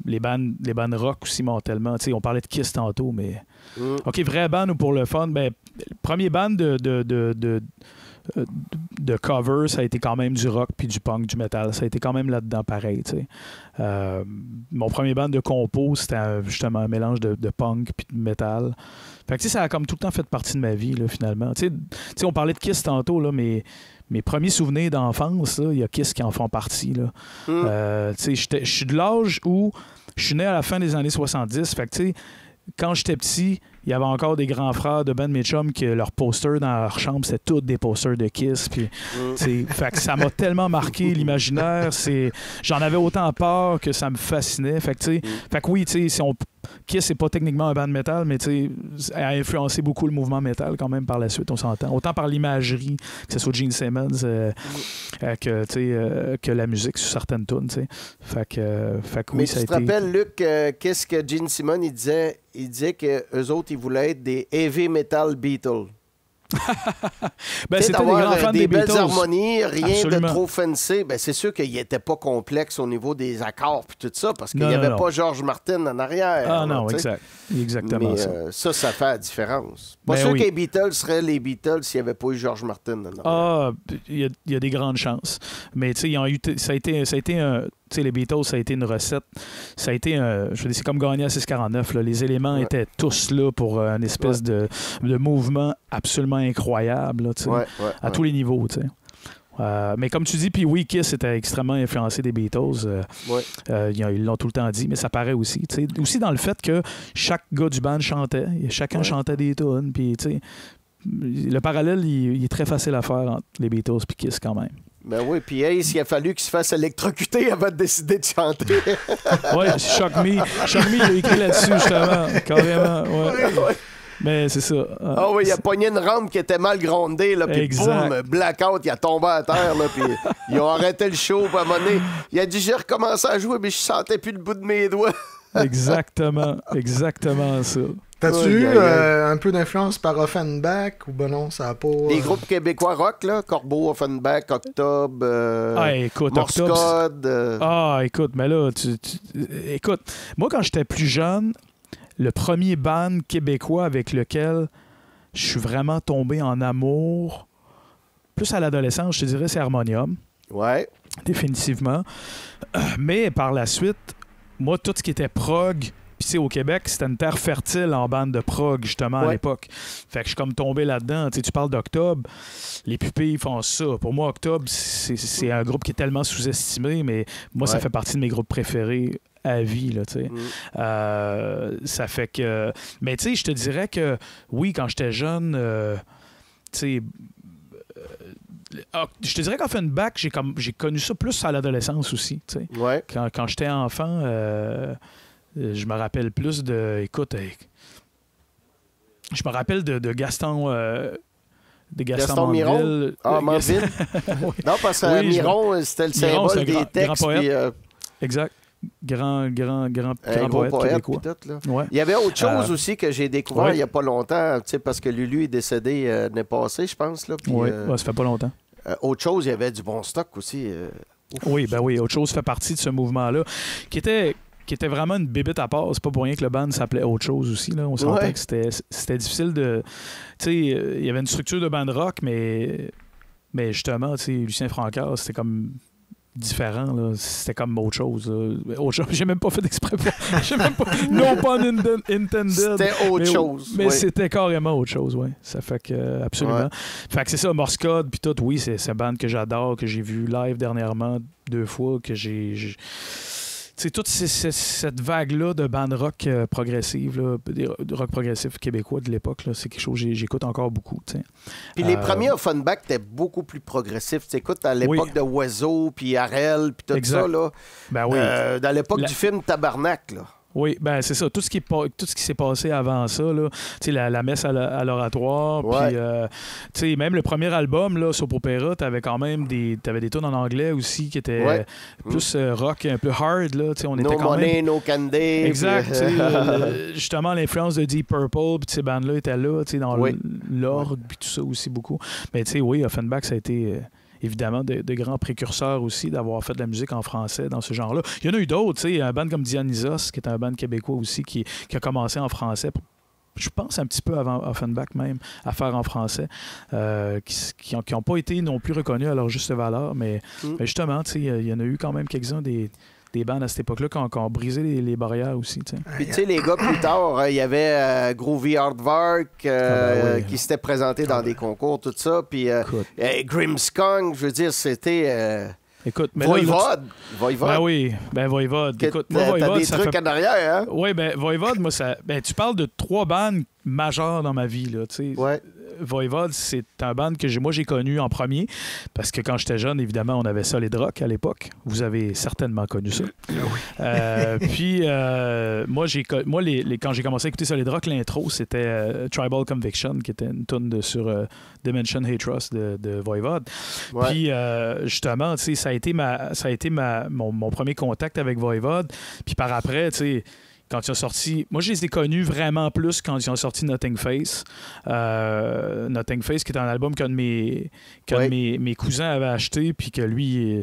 Les bands rock aussi m'ont tellement... On parlait de Kiss tantôt, mais... OK, vrai band ou pour le fun, ben, le premier band de cover, ça a été quand même du rock puis du punk, du metal. Ça a été quand même là-dedans pareil. Mon premier band de compo, c'était justement un mélange de punk puis de metal. Fait que ça a comme tout le temps fait partie de ma vie, là, finalement. On parlait de Kiss tantôt, là, mais mes premiers souvenirs d'enfance, il y a Kiss qui en font partie. Je suis de l'âge où je suis né à la fin des années 70. Fait que, quand j'étais petit, il y avait encore des grands frères de Ben Mitchum que leurs posters dans leur chambre, c'était tous des posters de Kiss. Puis, fait que ça m'a tellement marqué l'imaginaire. J'en avais autant peur que ça me fascinait. Fait que oui, Kiss, c'est pas techniquement un band de métal, mais a influencé beaucoup le mouvement métal quand même par la suite, on s'entend. Autant par l'imagerie, que ce soit Gene Simmons, que la musique sur certaines tunes. Fait que oui, mais ça a été... tu te rappelles, Luc, qu'est-ce que Gene Simmons il disait? Il disait qu'eux autres, ils voulaient être des heavy metal Beatles. Ben, c'était des grands fans des belles Beatles. harmonies, rien Absolument. de trop fancy. Ben, c'est sûr qu'il n'était pas complexe au niveau des accords et tout ça, parce qu'il n'y avait pas George Martin en arrière. Ah non, exact. Exactement mais, ça. Ça fait la différence. Pas Ben sûr oui. que les Beatles seraient les Beatles s'il n'y avait pas eu George Martin en arrière. Ah, il y a des grandes chances. Mais tu sais, ça a été un... Tu sais, les Beatles, ça a été une recette. Ça a été je veux dire, c'est comme gagner à 649. Là. Les éléments étaient tous là pour une espèce de mouvement absolument incroyable, là, tu sais, à tous les niveaux. Tu sais. Mais comme tu dis, puis oui, Kiss était extrêmement influencé des Beatles. Ils l'ont tout le temps dit, mais ça paraît aussi. Tu sais. Aussi dans le fait que chaque gars du band chantait. Chacun chantait des tunes. Puis, tu sais, le parallèle, il est très facile à faire entre les Beatles et Kiss quand même. Ben oui, puis Ace, il a fallu qu'il se fasse électrocuter avant de décider de chanter. Oui, Shock Me, il a écrit là-dessus, justement, carrément. Ouais. Mais c'est ça. Ah oui, il a pogné une rampe qui était mal grondée, là, puis boum, blackout, il a tombé à terre, là, puis ils ont arrêté le show, puis à un moment donné, il a dit, j'ai recommencé à jouer, mais je sentais plus le bout de mes doigts. Exactement ça. T'as-tu eu un peu d'influence par Offenbach ou ben non, ça a pas... Les groupes québécois rock, là, Corbeau, Offenbach, Octobre, écoute, Morse Code. Écoute, mais là, écoute, moi, quand j'étais plus jeune, le premier band québécois avec lequel je suis vraiment tombé en amour, plus à l'adolescence, je te dirais, c'est Harmonium. Ouais. Définitivement. Mais par la suite, moi, tout ce qui était prog, puis tu sais, au Québec, c'était une terre fertile en bande de prog, justement, à l'époque. Fait que je suis comme tombé là-dedans. Tu sais, tu parles d'Octobre, les pupilles font ça. Pour moi, Octobre, c'est un groupe qui est tellement sous-estimé, mais moi, ça fait partie de mes groupes préférés à vie, là, tu sais. Ça fait que... Mais tu sais, je te dirais que, oui, quand j'étais jeune, tu sais... je te dirais qu'Offenbach, j'ai connu ça plus à l'adolescence aussi, tu sais. Ouais. Quand j'étais enfant... je me rappelle plus de... Écoute, je me rappelle de Gaston... de Gaston Miron? Manville? Oui. Non, parce que Miron, c'était le symbole des textes. Puis, exact. Grand poète québécois. Tout, là. Ouais. Il y avait autre chose aussi que j'ai découvert il n'y a pas longtemps, parce que Lulu est décédé l'année passée, je pense. Oui, ça fait pas longtemps. Autre chose, il y avait du bon stock aussi. Oui, autre chose fait partie de ce mouvement-là, qui était vraiment une bébête à part. C'est pas pour rien que le band s'appelait Autre chose aussi. Là. On sentait que c'était difficile de... Tu sais, il y avait une structure de band rock, mais justement, tu sais, Lucien Francard, c'était comme différent. Là. C'était comme autre chose. Autre chose. J'ai même pas fait d'exprès. Non pas intended. C'était autre chose. Mais c'était carrément autre chose, oui. Ça fait que, absolument. Ouais. Fait que c'est ça, Morse Code, puis tout, oui, c'est une band que j'adore, que j'ai vu live dernièrement 2 fois, que j'ai c'est toute cette vague-là de bandes rock progressive, là, de rock progressif québécois de l'époque, là, c'est quelque chose que j'écoute encore beaucoup. T'sais. Puis les premiers Offenbach étaient beaucoup plus progressifs. T'écoutes à l'époque de Oiseau, puis Harel, puis tout ça. Là, dans l'époque du film Tabarnak. Là. Oui, ben c'est ça. Tout ce qui s'est passé avant ça, là, la messe à l'oratoire, puis même le premier album, là, Soap Opera, t'avais quand même t'avais des tunes en anglais aussi qui étaient plus rock, un peu hard. Là, on était quand Money, même... No Candy. Exact. Justement, l'influence de Deep Purple, puis ces bandes-là étaient là, dans l'orgue, puis tout ça aussi beaucoup. Mais oui, Offenbach, ça a été... évidemment, de grands précurseurs aussi d'avoir fait de la musique en français dans ce genre-là. Il y en a eu d'autres, tu sais, un band comme Dionysos, qui est un band québécois aussi, qui a commencé en français, je pense un petit peu avant Offenbach même, à faire en français, qui n'ont pas été non plus reconnus à leur juste valeur, mais justement, tu sais, il y en a eu quand même quelques-uns des bandes à cette époque-là qui ont brisé les barrières aussi. T'sais. Puis tu sais, les gars, plus tard, il y avait Groovy Hardvark qui s'était présenté dans des concours, tout ça. Puis Grimmskong, je veux dire, c'était... Écoute, mais Voivode. Ben oui, Voivode. Écoute, moi, Voivode, t'as des trucs en arrière, hein? Oui, Voivode, moi, tu parles de 3 bandes majeures dans ma vie, là, tu sais. Ouais. Voivode, c'est un band que j'ai connu en premier, parce que quand j'étais jeune, évidemment, on avait Solid Rock à l'époque. Vous avez certainement connu ça. Puis, moi, quand j'ai commencé à écouter Solid Rock, l'intro, c'était Tribal Conviction, qui était une tune sur Dimension Hate Trust de Voivode. Ouais. Puis, justement, tu sais, ça a été mon premier contact avec Voivode. Puis par après, tu sais, quand ils ont sorti... Moi, je les ai connus vraiment plus quand ils ont sorti Nothing Face. Nothing Face, qui est un album qu'un de mes cousins avait acheté, puis que lui,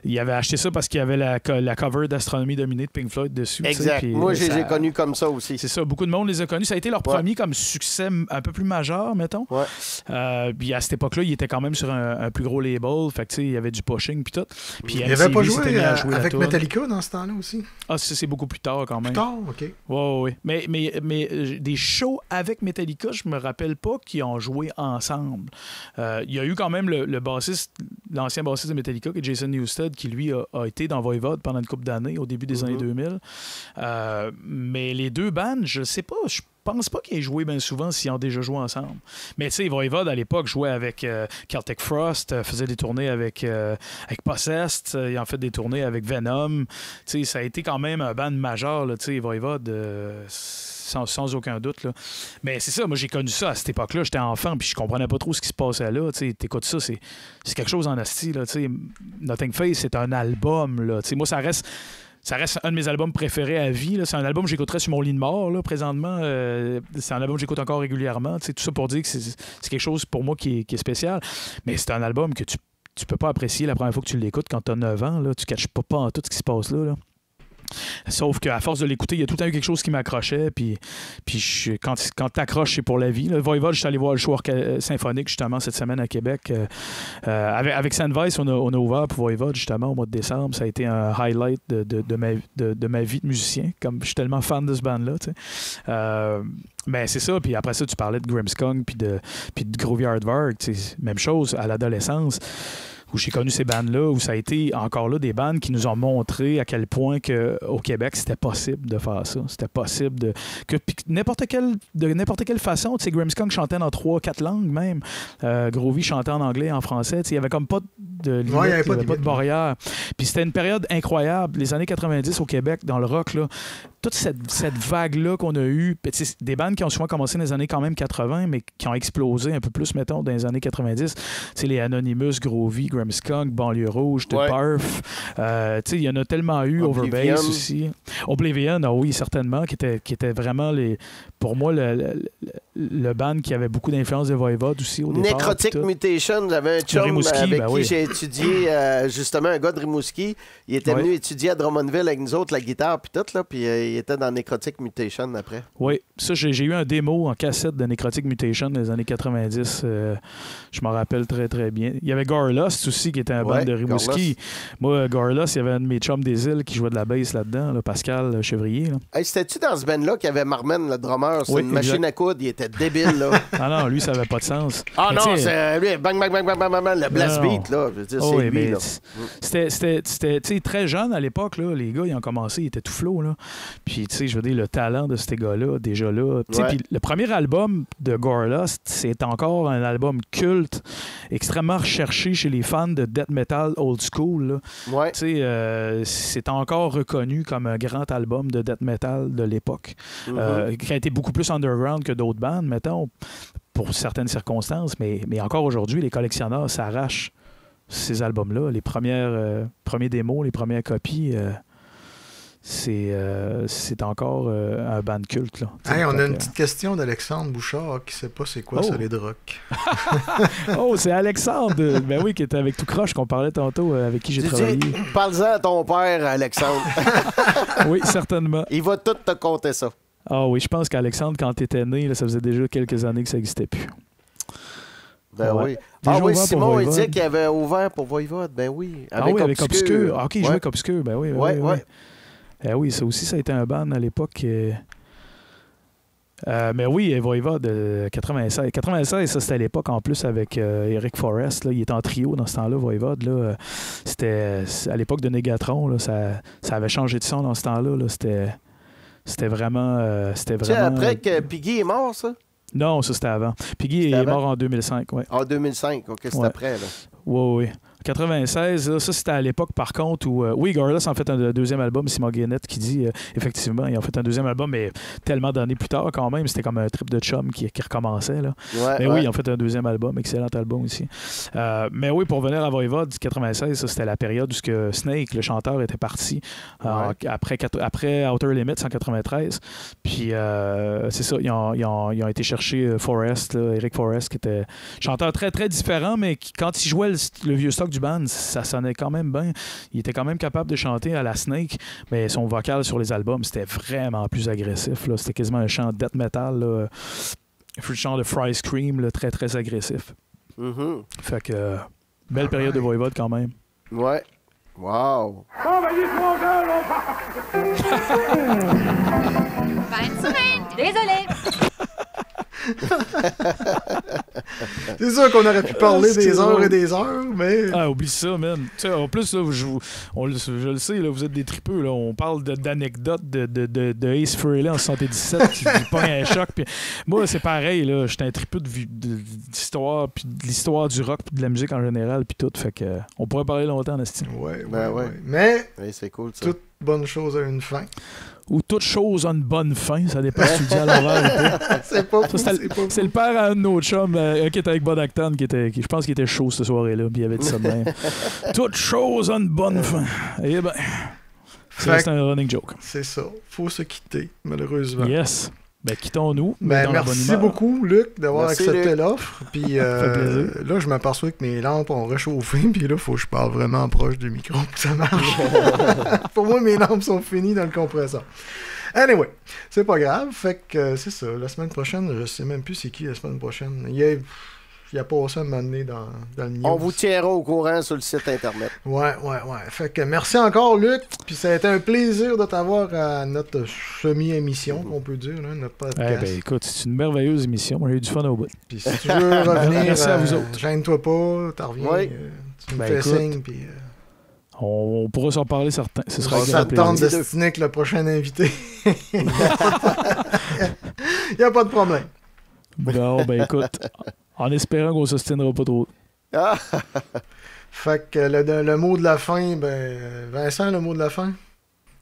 il avait acheté ça parce qu'il y avait la cover d'Astronomie Dominée de Pink Floyd dessus. Exact. Puis, moi, je les ai connus comme ça aussi. C'est ça. Beaucoup de monde les a connus. Ça a été leur premier comme succès un peu plus majeur, mettons. Ouais. Puis à cette époque-là, il était quand même sur un plus gros label. Fait que, tu sais, il y avait du pushing, puis tout. Puis il n'avait pas joué avec Metallica dans ce temps-là aussi? Ah, c'est beaucoup plus tard quand même. Plus tard? OK. Oui. Mais des shows avec Metallica, je me rappelle pas qu'ils ont joué ensemble. Il y a eu quand même le bassiste, l'ancien bassiste de Metallica, qui est Jason Newsted, qui lui a été dans Voivode pendant une couple d'années, au début des années 2000. Mais les 2 bandes, je sais pas, pense pas qu'ils aient joué bien souvent s'ils ont déjà joué ensemble. Mais tu sais, Voivod, à l'époque, jouait avec Celtic Frost, faisait des tournées avec Possessed, ils ont fait des tournées avec Venom. Tu sais, ça a été quand même un band majeur, tu sais, Voivod, sans aucun doute. Là. Mais c'est ça, moi j'ai connu ça à cette époque-là, j'étais enfant, puis je comprenais pas trop ce qui se passait là. Tu sais, t'écoutes ça, c'est quelque chose en asti. Là, tu sais. Nothing Face, c'est un album. Là, tu sais, moi, ça reste un de mes albums préférés à vie. Là. C'est un album que j'écouterais sur mon lit de mort là, présentement. C'est un album que j'écoute encore régulièrement. Tu sais, tout ça pour dire que c'est quelque chose pour moi qui est spécial. Mais c'est un album que tu peux pas apprécier la première fois que tu l'écoutes quand tu as 9 ans. Là. Tu ne catches pas en tout ce qui se passe là. Sauf qu'à force de l'écouter, il y a tout le temps eu quelque chose qui m'accrochait. Puis quand t'accroches, c'est pour la vie. Là. Voivod, je suis allé voir le show symphonique justement cette semaine à Québec. Avec Sandvice, on a ouvert pour Voivod justement au mois de décembre. Ça a été un highlight de ma vie de musicien. Comme je suis tellement fan de ce band-là. Mais c'est ça. Puis après ça, tu parlais de Grimmskunk puis de Groovy Aardvark. Même chose à l'adolescence. Où j'ai connu ces bandes-là, où ça a été encore là des bandes qui nous ont montré à quel point qu'au Québec, c'était possible de faire ça. C'était possible de n'importe quelle façon. Tu sais, Grimmskunk chantait dans 3-4 langues même. Groovy chantait en anglais, en français. Il n'y avait comme pas de limite, il n'y avait pas de barrière. Puis c'était une période incroyable. Les années 90 au Québec, dans le rock, là, toute cette vague-là qu'on a eue, des bandes qui ont souvent commencé dans les années quand même 80, mais qui ont explosé un peu plus, mettons, dans les années 90. Les Anonymous, Groovy, Grimmskunk, Banlieue Rouge, The Parf. Il y en a tellement eu, Overbass aussi. Oblivion, oui, certainement, qui était vraiment, pour moi, le band qui avait beaucoup d'influence de Voivod aussi au départ. Necrotic Mutation, j'avais un chum avec qui j'ai étudié, justement, un gars de Rimouski. Il était venu étudier à Drummondville avec nous autres, la guitare, puis tout, là, puis il était dans Necrotic Mutation après. Oui, ça, j'ai eu un démo en cassette de Necrotic Mutation dans les années 90. Je m'en rappelle très, très bien. Il y avait Gorlust aussi, qui était un band de Rimouski. Moi, Gorlust, il y avait un de mes chums des îles qui jouait de la bass là-dedans, là, Pascal Chevrier. Là. Hey, c'était-tu dans ce band-là qu'il y avait Marmen, le drummer? C'est une machine à coudre, il était débile, là. Ah non, lui, ça n'avait pas de sens. Ah mais non, c'est lui, bang, bang, bang, bang, bang, bang, le blast beat, là. Je veux dire, c'est lui, là. C'était très jeune à l'époque, là. Les gars, ils ont commencé, ils étaient tout flots, là. Puis, tu sais, je veux dire, le talent de ces gars-là, déjà là. Puis le premier album de Gorlust, c'est encore un album culte, extrêmement recherché chez les fans de death metal old school. C'est encore reconnu comme un grand album de death metal de l'époque, qui a été beaucoup plus underground que d'autres bandes, mettons, pour certaines circonstances, mais encore aujourd'hui, les collectionneurs s'arrachent ces albums-là. Les premiers démos, les premières copies, c'est encore un band culte. Là. Hey, on a une petite question d'Alexandre Bouchard qui ne sait pas c'est quoi Solid Rock. C'est Alexandre, ben oui, qui était avec Tout Croche qu'on parlait tantôt, avec qui j'ai travaillé. Parle-en à ton père, Alexandre. Oui, certainement. Il va tout te compter ça. Ah oui, je pense qu'Alexandre, quand tu étais né, là, ça faisait déjà quelques années que ça n'existait plus. Ben oui. Simon, il disait qu'il avait ouvert pour Voivod. Ben oui. Avec Obscur. Ah, OK, il jouait avec Obscur. Ben oui. Oui, ça aussi, ça a été un band à l'époque. Mais oui, Voivod, 96. 96, ça, c'était à l'époque, en plus, avec Eric Forrest. Là, il était en trio dans ce temps-là, Voivod. Là, c'était à l'époque de Negatron. Là, ça avait changé de son dans ce temps-là. Là, c'était vraiment... C'est après que Piggy est mort, ça? Non, ça, c'était avant. Piggy est mort en 2005, oui. En 2005, OK, c'est après, là. Oui. 96, là, ça c'était à l'époque par contre où Gorlust en fait un deuxième album, Simon Guénette qui dit effectivement, ils ont fait un deuxième album, mais tellement d'années plus tard quand même, c'était comme un trip de chum qui recommençait. Là. Mais oui, ils ont fait un deuxième album, excellent album aussi. Mais oui, pour revenir à Voivod, 96, ça c'était la période où Snake, le chanteur, était parti après Outer Limits en 93. Puis c'est ça, ils ont été chercher Forrest, là, Eric Forrest, qui était chanteur très très différent, mais qui, quand il jouait le vieux stock du band, ça sonnait quand même bien. Il était quand même capable de chanter à la Snake, mais son vocal sur les albums, c'était vraiment plus agressif. Là. C'était quasiment un chant de death metal, là. Un chant de Fry Scream, là, très, très agressif. Fait que, belle période de Voivod quand même. Ouais. Wow. Désolé. C'est sûr qu'on aurait pu parler Ah, c'est des heures drôle. et des heures, mais... Ah, oublie ça, man. Tu sais, en plus, là, je le sais, là, vous êtes des tripeux. Là. On parle d'anecdotes de Ace Frehley en 77 qui vit pas un choc. Puis moi, c'est pareil. Là. J'étais un tripeux d'histoire, puis de l'histoire du rock, puis de la musique en général, puis tout. Fait que on pourrait parler longtemps, Nasty. Ouais. Ouais. Mais Oui, c'est cool, ça. toute bonne chose a une fin. Ou toute chose a une bonne fin. Ça dépend si tu le dis à l'envers ou pas. C'est pas fou, Ça, c'est pas fou. C'est le père à un de nos chums, qui était avec Bud Acton, je pense qu'il était chaud cette soirée-là, puis il avait dit ça de même. Toute chose a une bonne fin. Eh ben, Fait c'est un running joke. C'est ça. Faut se quitter, malheureusement. Yes. Ben, quittons-nous. mais Ben, dans la bonne merci humeur. beaucoup, Luc, d'avoir Merci, accepté Luc. l'offre. Puis fait plaisir. là, je m'aperçois que mes lampes ont réchauffé. Puis là, faut que je parle vraiment proche du micro pour que ça marche. Pour moi, mes lampes sont finies dans le compresseur. Anyway, c'est pas grave. Fait que c'est ça. La semaine prochaine, je sais même plus c'est qui la semaine prochaine. Il a passé un moment donné dans le news. On vous tiendra au courant sur le site Internet. Ouais. Fait que merci encore, Luc. Puis ça a été un plaisir de t'avoir à notre semi-émission, qu'on peut dire, là, notre Eh podcast. ben, écoute, c'est une merveilleuse émission. Moi, j'ai eu du fun au bout. Puis si tu veux revenir, Merci à vous autres. gêne-toi pas, t'en reviens. Oui. Tu me Ben, fais écoute, signe, puis On pourra s'en parler certains. Ce sera on un grand s'attend plaisir. de destiner avec le prochain invité. Il n'y a pas de problème. Bon, ben écoute, en espérant qu'on ne s'ostinera pas trop. Ah! Fait que le mot de la fin, ben Vincent, le mot de la fin?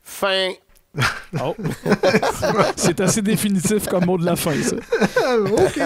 Fin! Oh. C'est assez définitif comme mot de la fin, ça. OK.